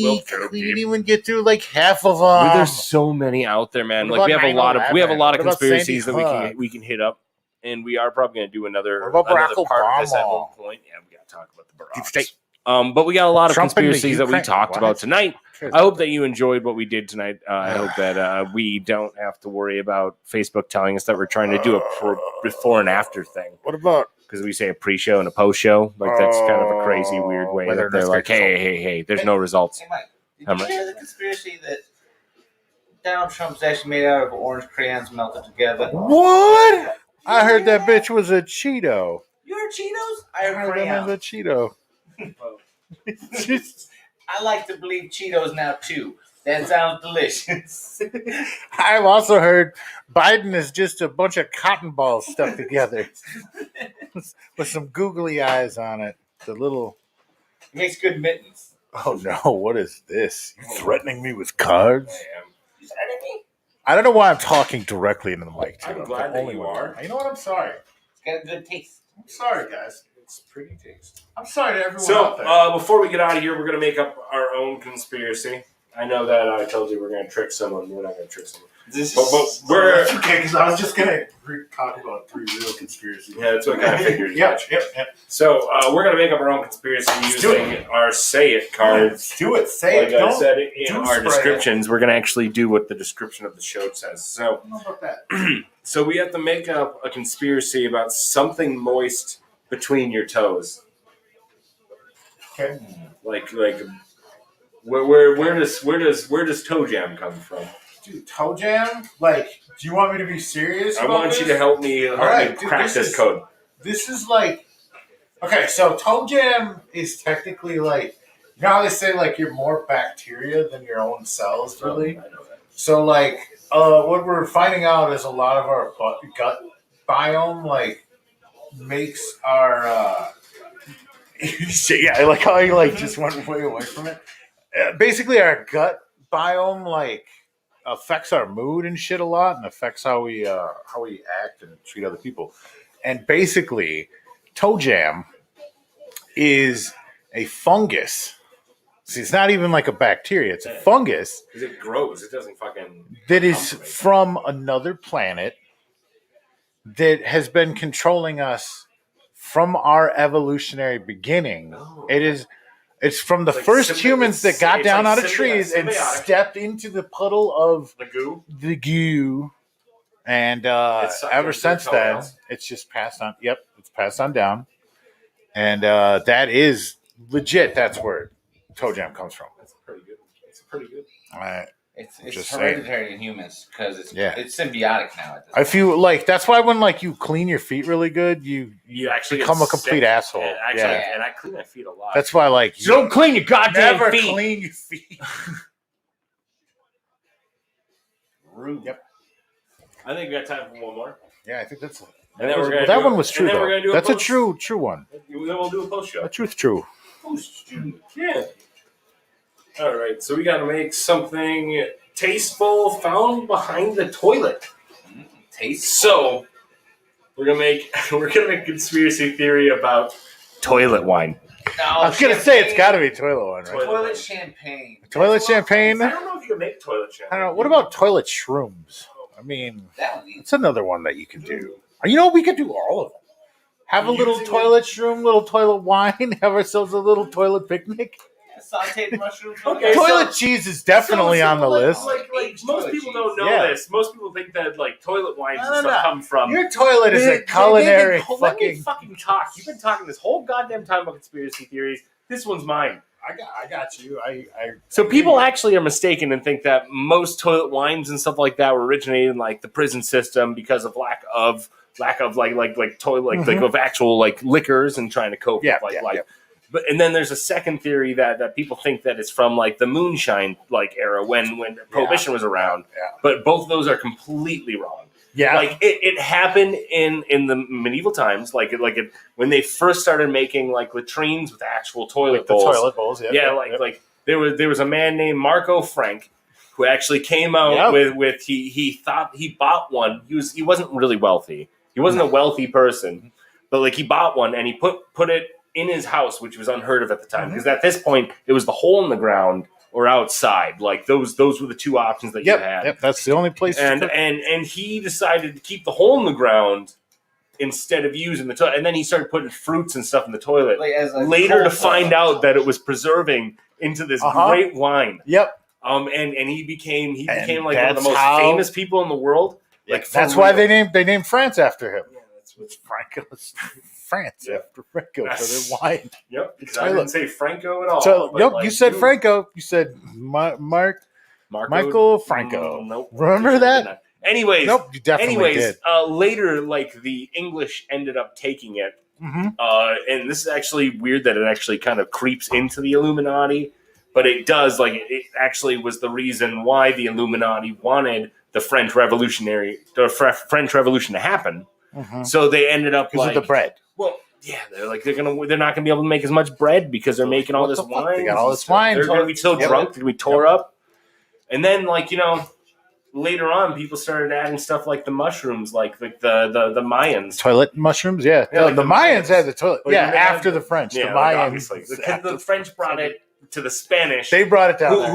A: will.
C: We didn't even get through like half of them.
A: Well, there's so many out there, man.
C: What
A: Like we
C: about
A: have a lot of
C: 9/11? What about
A: conspiracies that
C: Sandy Hook?
A: we can hit up, and we are probably going to do another
C: What about
A: another
C: Barack
A: part of this at
C: Obama?
A: one point. Yeah, we got to talk about the
C: Deep
A: Baracks.
C: state.
A: But we got a lot of
C: Trump and the
A: conspiracies that we
C: Ukraine.
A: talked
C: What?
A: about tonight. I hope that you enjoyed what we did tonight. I hope that we don't have to worry about Facebook telling us that we're trying to do a before and after thing.
C: What about
A: Because we say a pre-show and a post-show. Like, that's kind of a crazy, weird way
C: whether
A: that they're like, hey, there's no results.
B: Hey, Mike, did you hear the conspiracy that Donald Trump's actually made out of orange crayons melted together?
C: what? I heard that bitch was a Cheeto.
B: You heard Cheetos? I
C: I
B: heard
C: heard that was
B: crayons.
C: a Cheeto.
B: I like to believe Cheetos now, too. That sounds delicious.
C: I've also heard Biden is just a bunch of cotton balls stuck together with some googly eyes on it. The little.
B: It makes good mittens.
C: Oh no! What is this? You threatening me with cards?
B: You threatening me?
C: I don't know why I'm talking directly into the mic. Too.
A: I'm glad
C: the
A: that
C: only
A: you
C: one.
A: are.
C: You know what? I'm sorry.
B: It's got a good taste.
C: I'm sorry, guys.
A: It's pretty tasty.
C: I'm sorry to everyone
A: So,
C: out there.
A: before we get out of here, we're going to make up our own conspiracy. I know that I told you we're going to trick someone. We're not going to trick someone. But we're...
C: okay, because I was just going to talk about 3 real conspiracies.
A: Yeah, that's what I kind of figured.
C: Yep.
A: So, we're going to make up our own conspiracy using our Say It cards.
C: Let's do it. Say
A: Like
C: it.
A: I
C: Don't
A: said in
C: do
A: our
C: spray
A: descriptions, we're going to actually do what the description of the show says. So,
C: How about that?
A: so we have to make up a conspiracy about something moist between your toes.
C: Okay.
A: Like where does toe jam come from?
C: Dude, toe jam? Like, do you want me to be serious?
A: I
C: about
A: want
C: this?
A: you to help me,
C: right, dude,
A: crack
C: this
A: this
C: is-
A: code.
C: This is like, okay, so toe jam is technically like, you know how they say like you're more bacteria than your own cells, really?
A: I know that.
C: So like, what we're finding out is a lot of our gut biome like makes our. Yeah, I like how I like just went way away from it. Basically, our gut biome like affects our mood and shit a lot, and affects how we act and treat other people. And basically, toe jam is a fungus. See, it's not even like a bacteria; it's a fungus
A: Because it grows. It doesn't fucking.
C: that is from another planet that has been controlling us from our evolutionary beginning.
A: Oh.
C: It's from the
A: Like
C: first humans that got
A: it's
C: down
A: like
C: out of trees and
A: symbiotic.
C: stepped into the puddle of
A: The goo.
C: the goo. And
A: sucked
C: ever
A: into
C: since
A: their
C: then,
A: toenails.
C: it's just passed on. Yep, it's passed on down. And that is legit. That's where toe jam comes from.
A: That's pretty good. It's pretty good.
B: It's
C: Just
B: hereditary in humans because it's symbiotic now. At this
C: I feel like that's why when like you clean your feet really good, you
A: actually
C: become
A: get
C: a complete
A: sick.
C: asshole.
A: Yeah, actually,
C: Yeah.
A: and I clean my feet a lot.
C: That's why like
A: So don't clean your goddamn
C: never
A: feet.
C: clean your feet.
B: Rude.
C: Yep.
A: I think we got time for one more.
C: Yeah, I think that's.
A: And then we're gonna
C: that
A: do
C: one
A: a-
C: was true
A: and then we're
C: though.
A: gonna do a
C: That's a
A: post.
C: true one.
A: Then we'll do a post show.
C: A truth true.
A: Yeah. All right. So we got to make something tasteful found behind the toilet.
B: Taste.
A: So we're gonna make a conspiracy theory about toilet wine.
C: I was gonna say it's got to be toilet one, right?
B: Toilet champagne.
C: Toilet champagne.
A: I don't know if you can make toilet champagne.
C: I don't know. What about toilet shrooms? I mean,
B: That would be.
C: it's another one that you can do. You know, we could do all of them. Have a little
A: Using
C: toilet shroom, little toilet wine. Have ourselves a little toilet picnic.
B: Sauteed mushrooms.
A: Okay,
C: Toilet cheese is definitely
A: So,
C: on the
A: like-
C: list.
A: Like
B: Aged
A: most
B: toilet
A: people
B: cheese.
A: don't know
C: Yeah.
A: this. Most people think that like toilet wines
C: No,
A: and
C: no,
A: stuff
C: no.
A: come from.
C: Your toilet is a
A: Let
C: culinary
A: me
C: fucking.
A: fucking talk. You've been talking this whole goddamn time about conspiracy theories. This one's mine.
C: I got you.
A: So people actually are mistaken and think that most toilet wines and stuff like that were originated in like the prison system because of lack of like toilet like of actual like liquors and trying to cope
C: Yeah,
A: with
C: yeah,
A: like.
C: yeah.
A: But and then there's a second theory that people think that it's from like the moonshine like era when prohibition was around.
C: Yeah.
A: But both of those are completely wrong.
C: Yeah.
A: Like it happened in the medieval times, when they first started making like latrines with actual toilet
C: Like the
A: bowls.
C: toilet bowls. Yeah.
A: Yeah,
C: yeah.
A: like there was a man named Marco Frank who actually came out with he thought he bought one. He wasn't really wealthy. He wasn't a wealthy person, but like he bought one and he put it in his house, which was unheard of at the time, because at this point it was the hole in the ground or outside. Like those were the two options that you had.
C: Yep, that's the only place.
A: And he decided to keep the hole in the ground instead of using the toilet. And then he started putting fruits and stuff in the toilet. Later to find out that it was preserving into this great wine.
C: Yep.
A: And he became like one of the most famous people in the world. Like
C: that's why they named France after him. Yeah, that's what's Franco's France after Franco for their wine.
A: Yep. Because I didn't say Franco at all.
C: So, you said Franco. You said Michael Franco.
A: Nope.
C: Remember that?
A: Anyways,
C: nope, you definitely did.
A: Later, like the English ended up taking it,
C: mm-hmm.
A: And this is actually weird that it actually kind of creeps into the Illuminati, but it does. Like it actually was the reason why the Illuminati wanted the French Revolution to happen.
C: Mm-hmm.
A: So they ended up
C: because of the bread.
A: Well, yeah, they're not gonna be able to make as much bread because they're making all this wine.
C: They got all this wine.
A: They're gonna be so drunk, they're gonna be tore up, and then later on, people started adding stuff like the mushrooms, like the Mayans.
C: Toilet mushrooms, yeah.
A: Like
C: the Mayans had the toilet.
A: Like
C: after the French.
A: Yeah,
C: the Mayans.
A: Obviously. Because the French brought it to the Spanish.
C: They brought it down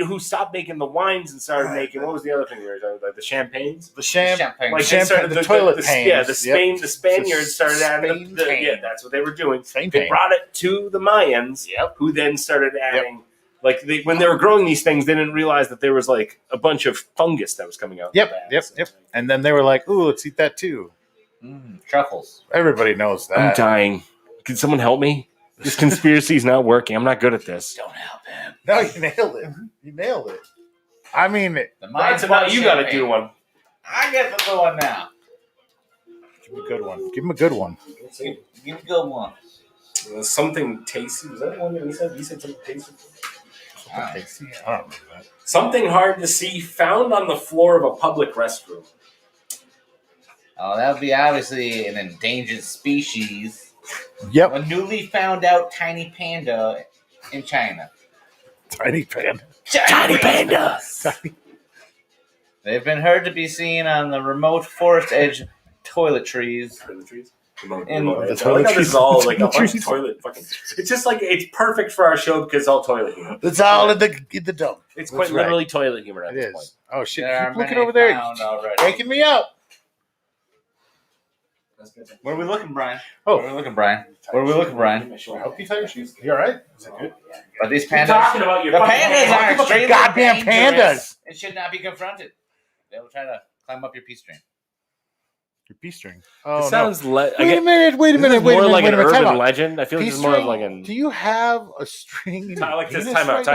A: who stopped making the wines and started making, what was the other thing we were talking about? The champagnes?
C: The champagne.
A: Like
C: the toilet pains.
A: Yeah, the Spaniards started adding that's what they were doing. They brought it to the Mayans, who then started adding... Like when they were growing these things, they didn't realize that there was like a bunch of fungus that was coming out.
C: Yep. And then they were like, "Ooh, let's eat that too."
B: Truffles.
C: Everybody knows that.
A: I'm dying. Can someone help me? This conspiracy's not working. I'm not good at this.
B: Don't help him.
C: No, you nailed it. I mean,
A: you got to do one.
B: I get to do one now.
C: Give him a good one. Give him a good one.
B: Give me a good one.
A: Something tasty. Was that the one that he said? He said something tasty.
C: I don't remember that.
A: Something hard to see found on the floor of a public restroom.
B: Oh, that would be obviously an endangered species.
C: Yep.
B: A newly found out tiny panda in China.
C: Tiny panda.
A: Tiny pandas.
B: They've been heard to be seen on the remote forest edge toiletries.
A: The toilet this is all like a bunch of toilet fucking. It's just like it's perfect for our show because it's all toilet humor.
C: It's all in the dump.
A: It's quite literally toilet humor at this point.
C: Oh shit! Keep looking over there. Waking me up.
B: Where are we looking, Brian?
C: Oh,
B: where are we looking, Brian?
C: I hope you tie your shoes. You all right? Is it good?
B: But these pandas.
A: Talking about your
B: the pandas are extremely
C: goddamn pandas.
B: It should not be confronted. They will try to climb up your pea string.
C: Your pea string. Oh,
A: it sounds.
C: Wait a minute.
A: More like an urban legend. I feel like it's more of like an.
C: Do you have a string?
A: I like this. Time out.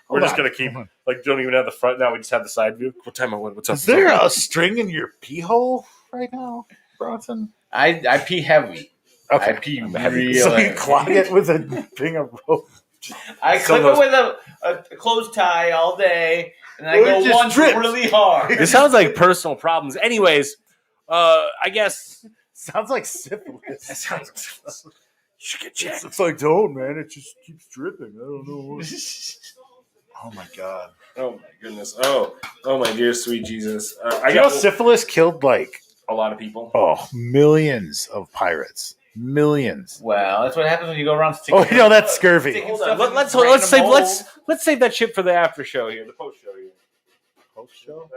A: We're just gonna keep. Like, don't even have the front now. We just have the side view. What time? What's up?
C: Is there a string in your pee hole right now, Bronson?
B: I pee heavy.
C: Okay.
B: I pee really.
C: So you clog it with a thing of rope.
B: I clip it with a close tie all day, and I go once really hard.
A: This sounds like personal problems. Anyways. I guess
C: sounds like syphilis.
A: That sounds like syphilis. You should get checked.
C: It's like, don't, man. It just keeps dripping. I don't know. Oh my god.
A: Oh my goodness. Oh my dear sweet Jesus.
C: Syphilis killed like
A: a lot of people.
C: Oh, millions of pirates. Millions.
B: Well, that's what happens when you go around sticking.
C: Oh, no, that's scurvy.
A: Hold on. Let's save that shit for the after show here, the post show here.
C: Post show.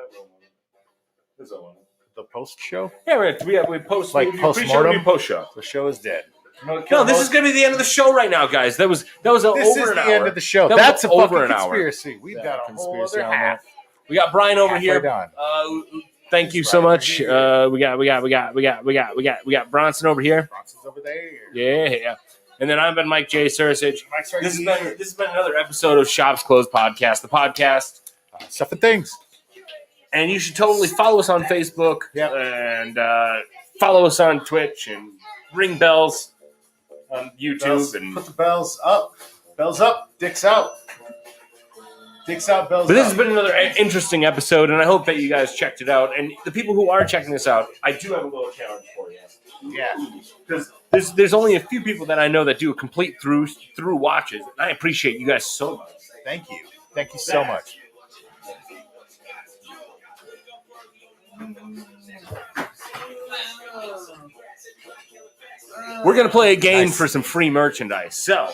A: There's that one.
C: The post show?
A: Yeah, we post
C: like post-mortem.
A: Post show.
C: The show is dead.
A: No, this is going to be the end of the show right now, guys. This is the
C: end of the show. That's a fucking conspiracy. We've got a whole other half.
A: We got Brian over here. Thank you so much. We got Bronson over here.
C: Bronson's over there.
A: Yeah. And then I've been Mike J. Sursage. This has been another episode of Shops Closed Podcast, the podcast.
C: Stuff and things.
A: And you should totally follow us on Facebook and follow us on Twitch and ring bells on YouTube. And
C: put the bells up. Bells up. Dicks out. Dicks out, bells
A: But this
C: up.
A: has been another interesting episode, and I hope that you guys checked it out. And the people who are checking this out, I do have a little challenge for you.
C: Yeah.
A: Because there's only a few people that I know that do a complete through watches. And I appreciate you guys so much.
C: Thank you. Thank you so much.
A: We're going to play a game
C: Nice.
A: for some free merchandise. So,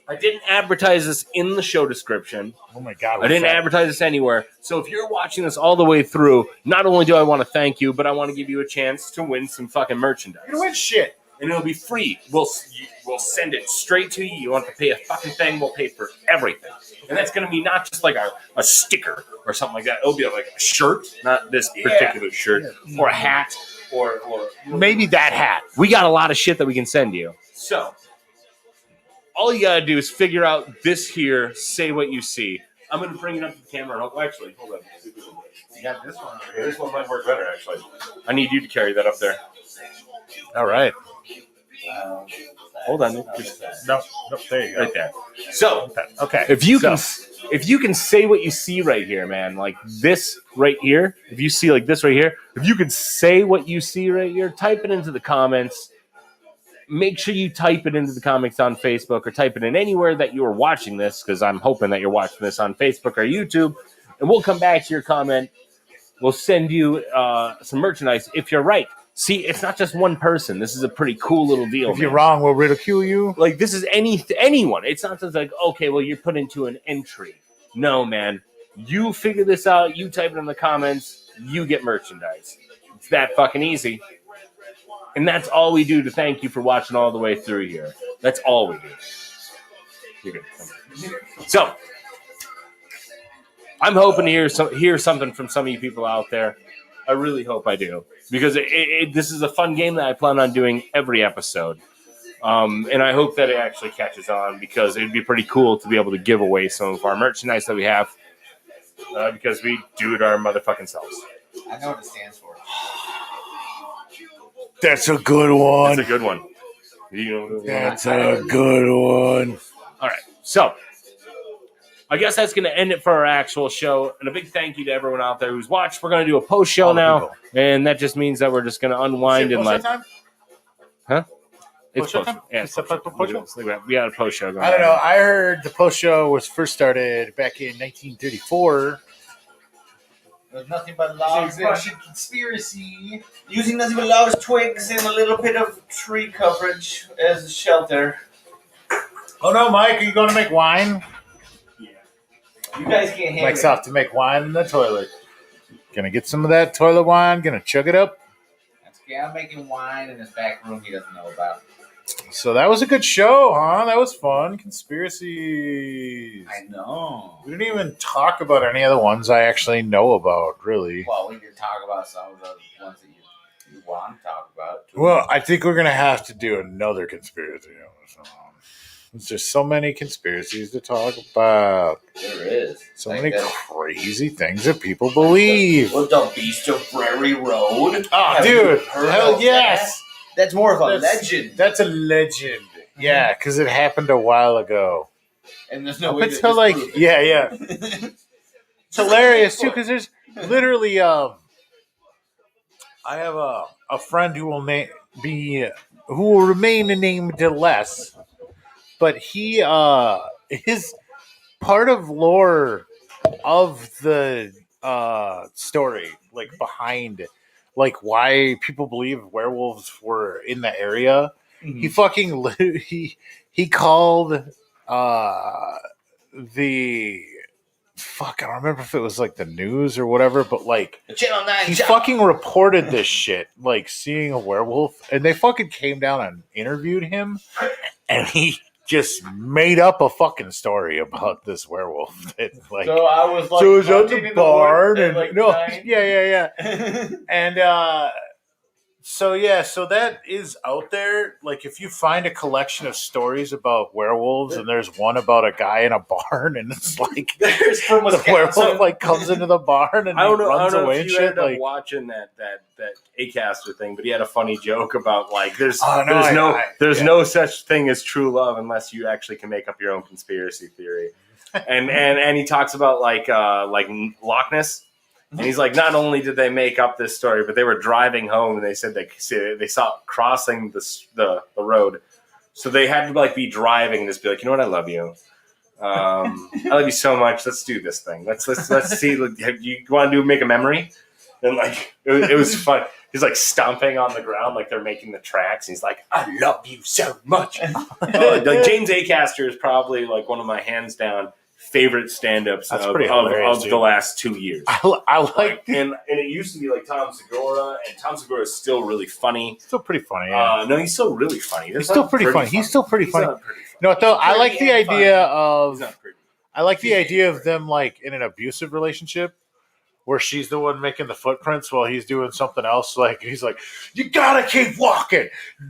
A: I didn't advertise this in the show description.
C: Oh my God.
A: I didn't advertise this anywhere. So if you're watching this all the way through, not only do I want to thank you, but I want to give you a chance to win some fucking merchandise.
C: You're gonna win shit.
A: And it'll be free. We'll send it straight to you. You don't have to pay a fucking thing. We'll pay for everything. And that's going to be not just like a sticker or something like that. It'll be like a shirt, not this particular shirt, or a hat, or
C: Maybe that hat.
A: we got a lot of shit that we can send you. So all you gotta do is figure out this here. Say what you see. I'm gonna bring it up to the camera. Actually, hold on.
C: You got this one right here.
A: This one might work better. Actually, I need you to carry that up there.
C: All right.
A: Hold on.
C: No, there you go.
A: Right there. So
C: Okay.
A: if you can say what you see right here, man, like this right here. If you see like this right here, if you could say what you see right here, type it into the comments. Make sure you type it into the comments on Facebook or type it in anywhere that you are watching this, because I'm hoping that you're watching this on Facebook or YouTube, and we'll come back to your comment. We'll send you some merchandise if you're right. See, it's not just one person. This is a pretty cool little deal.
C: If you're
A: man.
C: wrong, we'll ridicule you.
A: Like, this is anyone. It's not just like, okay, well, you're put into an entry. No, man. You figure this out. You type it in the comments. You get merchandise. It's that fucking easy. And that's all we do to thank you for watching all the way through here. That's all we do. You're good. So, I'm hoping to hear something from some of you people out there. I really hope I do. Because this is a fun game that I plan on doing every episode. And I hope that it actually catches on, because it'd be pretty cool to be able to give away some of our merchandise that we have. Because we do it our motherfucking selves.
B: I know what it stands for.
C: That's a good one.
A: That's a good one. You know,
C: That's a good one.
A: all right. So, I guess that's going to end it for our actual show. And a big thank you to everyone out there who's watched. We're going to do a post show now. And that just means that we're just going to unwind and like. Huh? It's
C: Post-show
A: post.
C: time?
A: Yeah,
C: It's
A: it's
C: a
A: post.
C: post-show?
A: We got a post show going
C: I don't
A: on.
C: know. I heard the post show was first started back in 1934.
B: There's nothing but logs and conspiracy. Using nothing but logs, twigs, and a little bit of tree coverage as shelter.
C: Oh no, Mike, are you going to make wine?
B: You guys can't handle
C: Mike's
B: it.
C: off to make wine in the toilet. Gonna get some of that toilet wine. Gonna chug it up.
B: That's okay. I'm making wine in his back room he doesn't know about.
C: So that was a good show, huh? That was fun. Conspiracies.
B: I know.
C: We didn't even talk about any of the ones I actually know about, really.
B: Well, we could talk about some of the ones that you want to talk about.
C: Well, I think we're gonna have to do another conspiracy. There's just so many conspiracies to talk about.
B: There is.
C: So
B: Like
C: many
B: that-
C: crazy things that people believe.
B: What the Beast of Prairie Road?
C: Oh,
B: Have you
C: dude!
B: heard
C: Hell
B: of
C: yes!
B: that? That's more of a
C: That's-
B: legend.
C: That's a legend. Yeah, because it happened a while ago.
B: And there's no
C: Up
B: way to
C: until like,
B: disprove it.
C: yeah. It's hilarious too, because there's literally I have a friend who will who will remain named less, but he is part of lore of the story, like behind like why people believe werewolves were in the area.
B: Mhm.
C: He fucking he called the fuck, I don't remember if it was like the news or whatever, but like
B: The Channel 9
C: he
B: job.
C: fucking reported this shit, like seeing a werewolf, and they fucking came down and interviewed him, and he just made up a fucking story about this werewolf. That, like,
B: So I was like,
C: so it was at
B: hunting
C: the
B: in
C: barn,
B: woods at,
C: and
B: like,
C: no,
B: 9.
C: yeah, and so that is out there. Like, if you find a collection of stories about werewolves, and there's one about a guy in a barn, and it's like
B: There's from
C: the werewolf
B: Wisconsin.
C: like comes into the barn and
A: I don't
C: he
A: know. I
C: runs
A: don't know
C: away
A: if
C: and
A: you
C: shit.
A: ended up
C: Like,
A: watching that Acaster thing, but he had a funny joke about like there's
C: Oh, no,
A: there's
C: yeah.
A: no such thing as true love unless you actually can make up your own conspiracy theory. and he talks about like Loch Ness. And he's like, not only did they make up this story, but they were driving home and they said they saw it crossing the road. So they had to like be driving and just be like, you know what, I love you. I love you so much. Let's do this thing. Let's see. Like, you want to make a memory? And like it was fun. He's like stomping on the ground like they're making the tracks. He's like, I love you so much. Like James Acaster is probably like one of my hands down favorite stand-ups of the last 2 years.
C: I like
A: and it used to be like Tom Segura, and Tom Segura is still really funny.
C: Still pretty funny. Yeah.
A: No, he's still really funny.
C: He's still pretty funny. He's still pretty funny. No, though I like the idea of them like in an abusive relationship where she's the one making the footprints while he's doing something else. Like he's like, you gotta keep walking,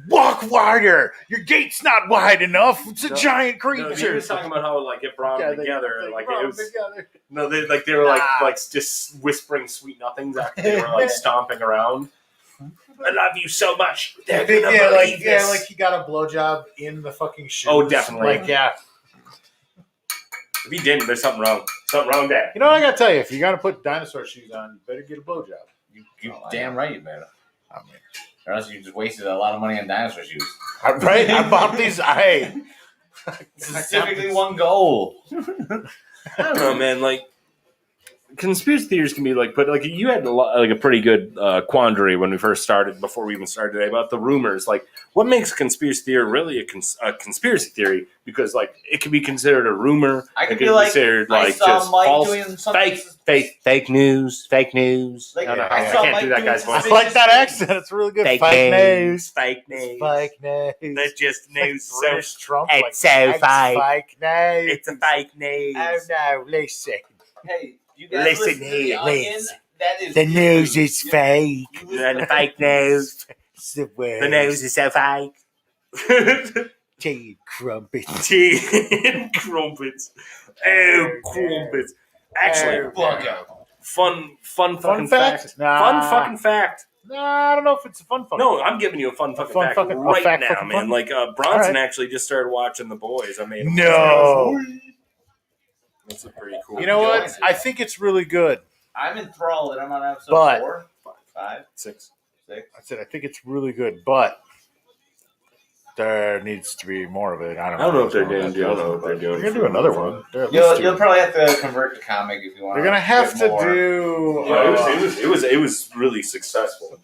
C: walk wider. Your gate's not wide enough. It's a giant creature.
A: No, he was talking about how like it brought them together. Like it was together. No, they were like just whispering sweet nothings after they were like stomping around. I love you so much. They're gonna believe this.
C: Like he got a blowjob in the fucking shoes.
A: Oh, definitely.
C: Like yeah.
A: If he didn't, there's something wrong. Something wrong there.
C: You know what I gotta tell you? If you gotta put dinosaur shoes on, you better get a blowjob.
B: You damn right you better. I mean, or else you just wasted a lot of money on dinosaur shoes.
C: Right? I bought these. Hey,
B: specifically one goal.
A: I don't know, man. Like conspiracy theories can be like, but like you had a pretty good quandary when we first started, before we even started today, about the rumors. Like, what makes a conspiracy theory really a conspiracy theory? Because like it can be considered a rumor.
B: I could be like,
A: considered
B: I
A: like
B: saw
A: just
B: Mike
A: false,
B: doing something
A: fake news.
B: Like,
A: I can't do that guy's voice.
C: I like that accent. It's really good.
A: Fake
C: news.
A: Fake news.
C: Fake news.
A: That's just news.
C: British Trump.
A: It's so fake.
C: Fake news.
A: It's a fake news.
C: Oh no! Listen.
B: Hey, you guys listen
A: here.
B: That is
C: the news is fake.
A: The fake news.
C: The
A: news is so fake.
C: Tea and crumpets.
A: Tea and crumpets. Oh, crumpets. Actually, fun fucking fact.
C: Nah.
A: Fun fucking fact.
C: Nah, I don't know if it's a fun fucking
A: No, I'm giving you a fun fucking fact right now, man. Like, Bronson actually just started watching The Boys. I made him.
C: No.
A: That's a pretty cool.
C: You know what? I think it's really good.
B: I'm enthralled, and I'm on episode 4, 5, 6.
C: I said I think it's really good, but there needs to be more of it. I don't know
A: if they're doing. I don't know what they're doing.
C: They're gonna do another one.
B: You'll probably have to convert to comic if you want.
C: They're gonna have to do.
A: It was really successful.
B: Had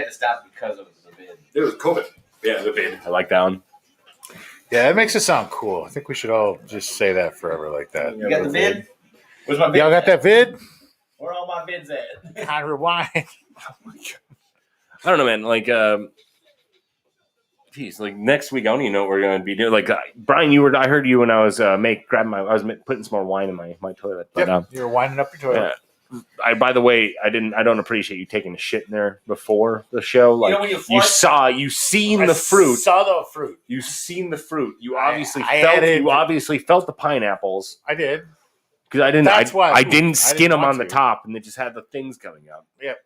B: to stop because of the bid.
A: It was COVID. Yeah, the bid. I like that one.
C: Yeah, it makes it sound cool. I think we should all just say that forever like that.
B: You got the vid? Where's my vid?
C: Y'all got that vid?
B: Where all my vids at?
C: I rewind.
A: Oh my God. I don't know, man. Like, geez, like next week, I don't even know what we're going to be doing. Like, Brian, I heard you when I was putting some more wine in my toilet. But,
C: you were winding up your toilet.
A: By the way, I don't appreciate you taking a shit in there before the show. Like you seen the fruit.
C: Saw the fruit.
A: You seen the fruit. You obviously felt the pineapples.
C: I did.
A: Because I didn't.
C: That's why
A: I didn't skin them on the top, and they just had the things coming up.
C: Yep.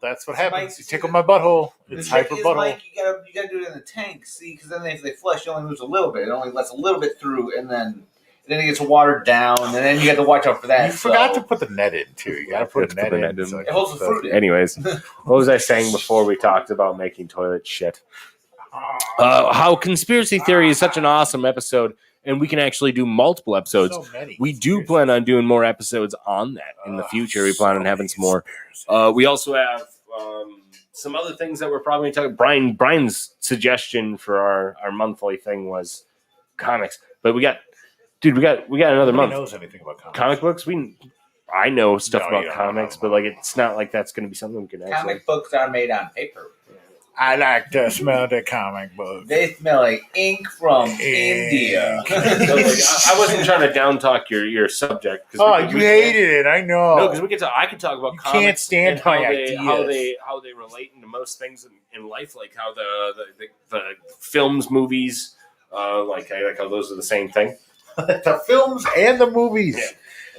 C: That's what happens. You tickle my butthole. It's hyper butthole.
B: Mike, you gotta do it in the tank. See, because then if they flush, it only moves a little bit. It only lets a little bit through, and then it gets watered down, and then you got to watch out for that.
C: You forgot to put the net in too. You got to put the net in.
B: It holds the fruit in.
A: Anyways, what was I saying before we talked about making toilet shit? How conspiracy theory is such an awesome episode, and we can actually do multiple episodes.
C: So many.
A: We do plan on doing more episodes on that in the future. We plan on having some more. We also have some other things that we're probably going to talk. Brian's suggestion for our monthly thing was comics, but we got another month.
C: Nobody knows anything about comics.
A: Comic books. I know stuff about comics, but like it's not like that's going to be something we can actually.
B: Comic books are made on paper.
C: I like to smell the comic book.
B: They smell like ink from India.
A: So, I wasn't trying to down talk your subject.
C: You hated it. I know.
A: No, because I could talk about comics.
C: Can't stand
A: and how they relate into most things in life, like how the films, movies, like how those are the same thing.
C: The films and the movies.
A: Yeah.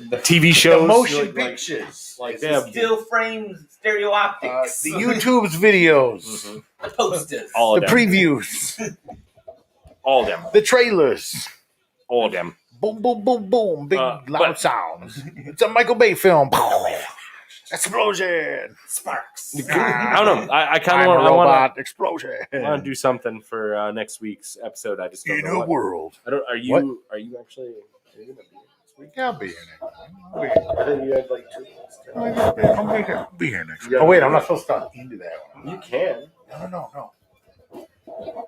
A: The TV shows.
C: The motion pictures.
B: Like still frame stereo optics.
C: The YouTube's videos.
B: Mm-hmm. The posters.
A: All of
C: the
A: them.
C: Previews.
A: All of them.
C: The trailers.
A: All of them.
C: Boom, boom, boom, boom. Big loud sounds. It's a Michael Bay film. Explosion.
B: Sparks.
A: I don't know. I kind of
C: want explosion.
A: I want to do something for next week's episode. I just don't know
C: a world.
A: Are you actually?
C: week. Yeah, I'll be here next week. I'll be here.
A: I think you had like 2 weeks.
C: I'll be here next week. Oh, wait, I'm not supposed to talk into that one.
A: You can.
C: No.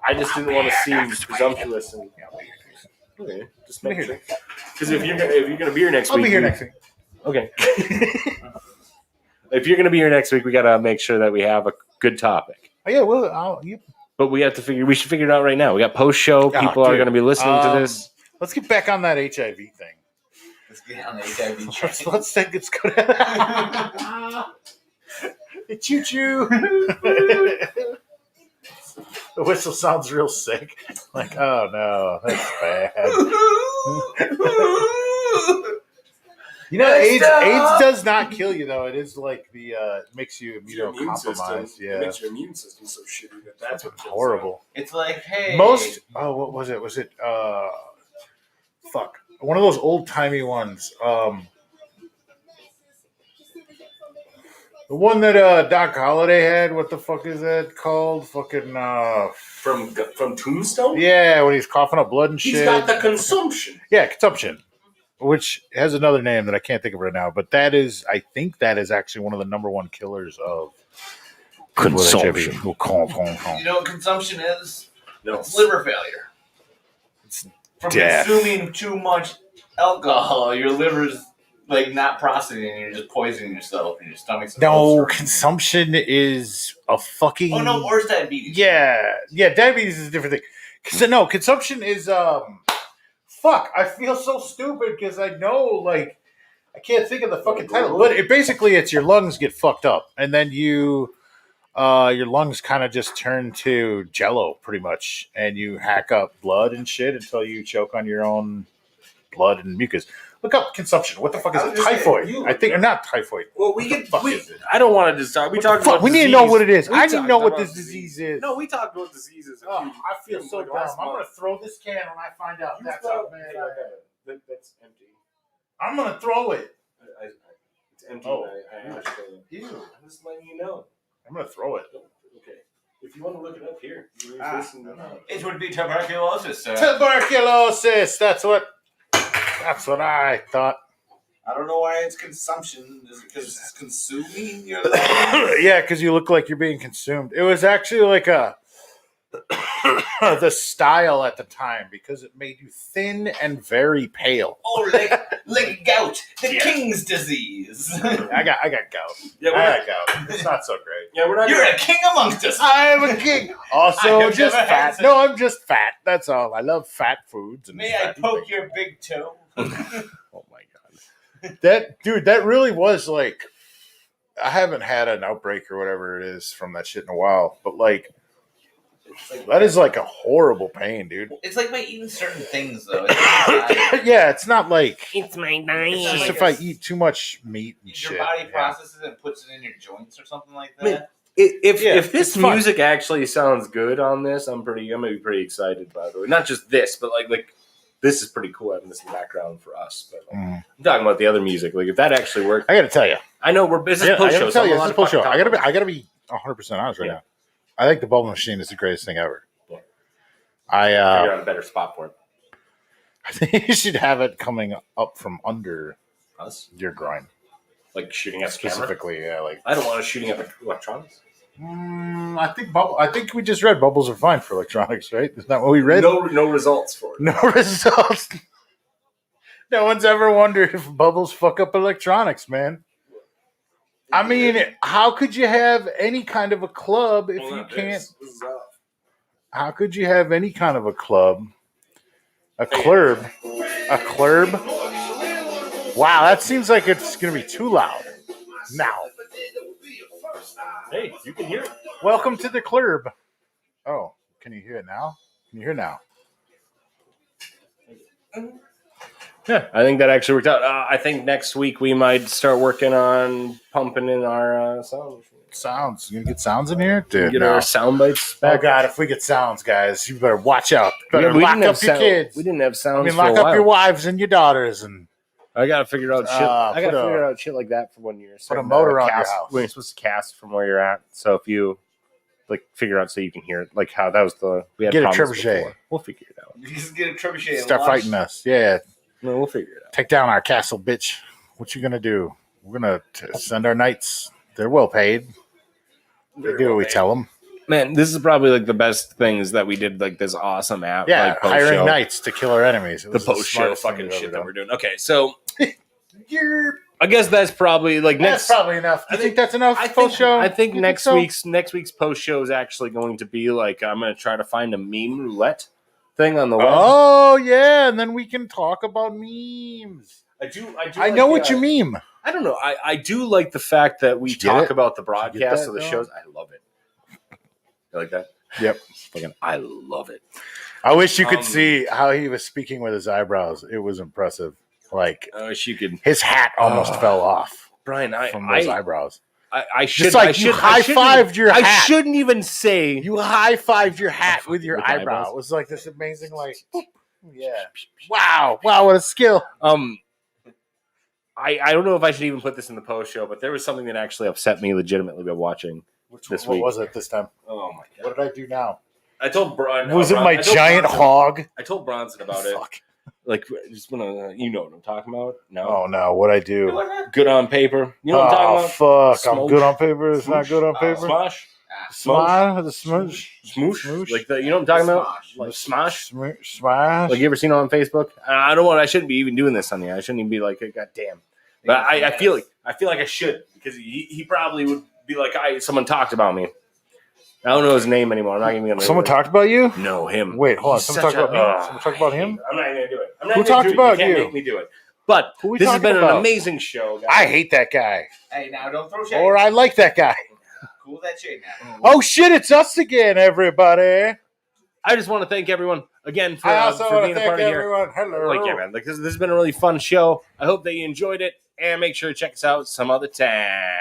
A: I just didn't want to seem presumptuous and.
C: Yeah, I'll be here next week.
A: Okay, just
C: I'll be
A: make
C: here
A: sure. Because if you're gonna be here next
C: I'll
A: week,
C: be here next week.
A: Okay. If you're gonna be here next week, we gotta make sure that we have a good topic.
C: Oh, yeah, well,
A: But we have to figure. We should figure it out right now. We got post show. People are
C: dude.
A: gonna be listening to this.
C: Let's get back on that HIV thing.
B: Let's get on the HIV train.
C: Let's think it's good. Choo choo. The whistle sounds real sick. Like, oh no, that's bad. You know, AIDS does not kill you though. It is like the makes you immunocompromised. Yeah,
A: It makes your immune system so shitty that's what
C: horrible.
B: It's like, hey.
C: What was it? Was it fuck. One of those old timey ones. The one that Doc Holliday had. What the fuck is that called? Fucking
A: from Tombstone.
C: yeah, when he's coughing up blood and shit.
A: He's got the consumption.
C: Yeah, consumption, which has another name that I can't think of right now. But I think that is actually one of the number one killers of
A: Consumption.
B: You know what consumption is?
A: No.
B: It's liver failure.
C: It's
B: From
C: death.
B: consuming too much alcohol, your liver's like not processing and you're just poisoning yourself and your stomach's
C: No,
B: ulcer.
C: consumption is a fucking.
B: Oh no, or it's diabetes.
C: Yeah, diabetes is a different thing. No, consumption is fuck. I feel so stupid because I know like I can't think of the fucking title, but it's your lungs get fucked up, and then your lungs kind of just turn to jello pretty much, and you hack up blood and shit until you choke on your own blood and mucus. Look up consumption. What the fuck is it? Typhoid. I think, or not typhoid.
A: Well,
C: What the fuck is it?
A: I don't want to decide. We talked about.
C: We need to know what it is.
A: We
C: I need to
A: talked
C: know what
A: about
C: this disease is.
A: No, we talked about diseases.
C: Oh, I feel so dumb. I'm gonna throw this can when I find out that's how bad I am.
A: That's empty.
C: I'm gonna throw it.
A: It's empty.
C: Oh.
A: I actually.
C: Ew.
A: I'm just letting you know.
C: I'm gonna throw it.
A: Okay. If you want to look it up here,
C: No.
B: It would be tuberculosis, sir.
C: Tuberculosis. That's what I thought.
B: I don't know why it's consumption. Is it because it's consuming your life?
C: Yeah, because you look like you're being consumed. It was actually like the style at the time because it made you thin and very pale.
B: Oh, like gout, the king's disease.
C: I got gout.
A: Yeah,
C: I got gout. It's not so great.
A: Yeah, we're not.
B: You're a king amongst us.
C: I am a king.
B: I
C: Also,
B: have
C: just
B: never had
C: fat. No, I'm just fat. That's all. I love fat foods. And
B: May I
C: fatty
B: poke
C: things.
B: your big toe?
C: Oh my god, that really was like. I haven't had an outbreak or whatever it is from that shit in a while, but like that is like a horrible pain, dude.
B: It's like by eating certain things, though. It's
C: Yeah, it's not like
A: It's my
B: It's
C: it's
B: not
C: just
B: like
C: if I eat too much meat and shit.
B: your body
C: yeah.
B: processes it and puts it in your joints or something like
A: Man,
B: that.
A: If this
C: it's fun.
A: music actually sounds good on this, I'm gonna be pretty excited. By the way, not just this, but like this is pretty cool having this in the background for us. But like, I'm talking about the other music. Like if that actually worked,
C: I got to tell you,
A: I know we're business
C: I
A: post
C: got
A: show.
C: to tell you,
A: so
C: this is post show. I gotta be 100% honest right
A: Yeah.
C: now. I think the bubble machine is the greatest thing ever.
A: Yeah.
C: I
A: figure out a better spot for it.
C: I think you should have it coming up from under
A: Us,
C: your groin,
A: like shooting at the camera.
C: specifically. Yeah, like
A: I don't want us shooting at the electronics.
C: I think we just read bubbles are fine for electronics, right? Isn't that what we read?
A: No results for it.
C: No results. No one's ever wondered if bubbles fuck up electronics, man. I mean, how could you have any kind of a club if you can't?
A: This is up.
C: How could you have any kind of a club? A club? A club? Wow, that seems like it's going to be too loud. Now,
A: Hey, you can hear it.
C: welcome to the club. Oh, can you hear it now? Can you hear now?
A: Yeah, I think that actually worked out. I think next week we might start working on pumping in our sound.
C: Sounds. You gonna get sounds in here? Dude,
A: Get
C: no.
A: our sound bites
C: Oh,
A: back.
C: God, if we get sounds, guys, you better watch out. Better
A: we
C: lock
A: didn't have
C: up your kids.
A: We didn't have
C: I
A: sounds
C: mean,
A: for
C: lock
A: a while.
C: up your wives and your daughters and
A: I gotta figure out shit. I gotta
C: put a-
A: figure out shit like that for when you're starting
C: motor
A: to
C: on your
A: cast,
C: house.
A: when you're supposed to cast from where you're at. So if you like figure out so you can hear it, like how that was we had
C: Get a
A: problems
C: trebuchet.
A: before. We'll figure it out.
B: You just get a trebuchet.
C: start
B: and launch.
C: fighting us. Yeah.
A: No, we'll figure it out.
C: Take down our castle, bitch. What you gonna do? We're gonna send our knights. They're well paid. They do what we tell them.
A: Man, this is probably like the best things that we did. Like this awesome app.
C: Yeah,
A: like,
C: hiring knights to kill our enemies. It
A: The
C: was
A: post show
C: smartest thing
A: fucking
C: we've
A: shit
C: ever
A: that
C: done.
A: we're doing. Okay, so
C: You're-
A: I guess that's probably like
C: That's
A: next.
C: probably enough. You think that's enough
A: I think,
C: post show?
A: I think
C: You
A: next
C: so?
A: week's post show is actually going to be like I'm going to try to find a meme roulette thing on the web.
C: Oh yeah, and then we can talk about memes. I know what you meme.
A: I don't know. I do like the fact that we
C: Did you get
A: talk
C: it?
A: about the
C: Did you get
A: broadcast
C: that,
A: of the
C: Dylan?
A: shows. I love it. You like that?
C: Yep.
A: Fucking, I love it.
C: I wish you could
A: Um,
C: see how he was speaking with his eyebrows. It was impressive. Like
A: I wish you could,
C: his hat almost fell off
A: Brian.
C: from those eyebrows.
A: I should
C: Just like
A: I
C: you
A: should, I shouldn't-
C: high-fived your
A: I
C: hat.
A: shouldn't even say.
C: You high-fived your hat with your
A: With the
C: eyebrow.
A: eyebrows?
C: It was like this amazing, like, yeah. Wow, what a skill.
A: I don't know if I should even put this in the post show, but there was something that actually upset me legitimately by watching this
C: What
A: week.
C: was it this time?
A: Oh my god!
C: What did I do now?
A: I told Brian.
C: Was it my
A: I told
C: giant
A: Bronson-
C: hog?
A: I told Bronson about it.
C: Fuck.
A: Like, just wanna, you know what I'm talking about? No.
C: Oh no, what'd I do?
A: Good on paper. You know what I'm
C: Oh
A: talking
C: fuck!
A: Smoke.
C: I'm good on paper. It's not
B: Smoosh.
C: good on paper.
A: about? Smosh.
C: Smosh, the smoosh,
A: Smoosh.
C: Smoosh.
A: Like the, you know what I'm talking about?
B: Smosh.
A: Like smosh.
C: smash.
A: Like you ever seen it on Facebook? I don't want. I shouldn't be even doing this on here. I shouldn't even be like, God damn. But I feel like I should because he probably would be like, someone talked about me. I don't know his name anymore. I'm not even gonna.
C: Someone talked about you?
A: No, him.
C: Wait, hold on.
A: He's
C: Someone
A: such
C: talked about
A: a-
C: me? Someone talked about
A: I hate
C: him?
A: I'm not even gonna do it. I'm
C: Who
A: not
C: talked
A: gonna do
C: about
A: it. You
C: you?
A: can't make me do it. But
C: Who we
A: this has
C: talking
A: been
C: about?
A: an amazing show, guys.
C: I hate that guy.
B: Hey, now don't throw shade.
C: Or I like that guy.
B: Cool that shade now.
C: Oh shit, it's us again, everybody.
A: I just want to thank everyone again for,
C: I also
A: for
C: want
A: being
C: to
A: a part
C: thank
A: of here.
C: everyone. Hello.
A: Like, yeah, man. Like this has been a really fun show. I hope that you enjoyed it, and make sure to check us out some other time.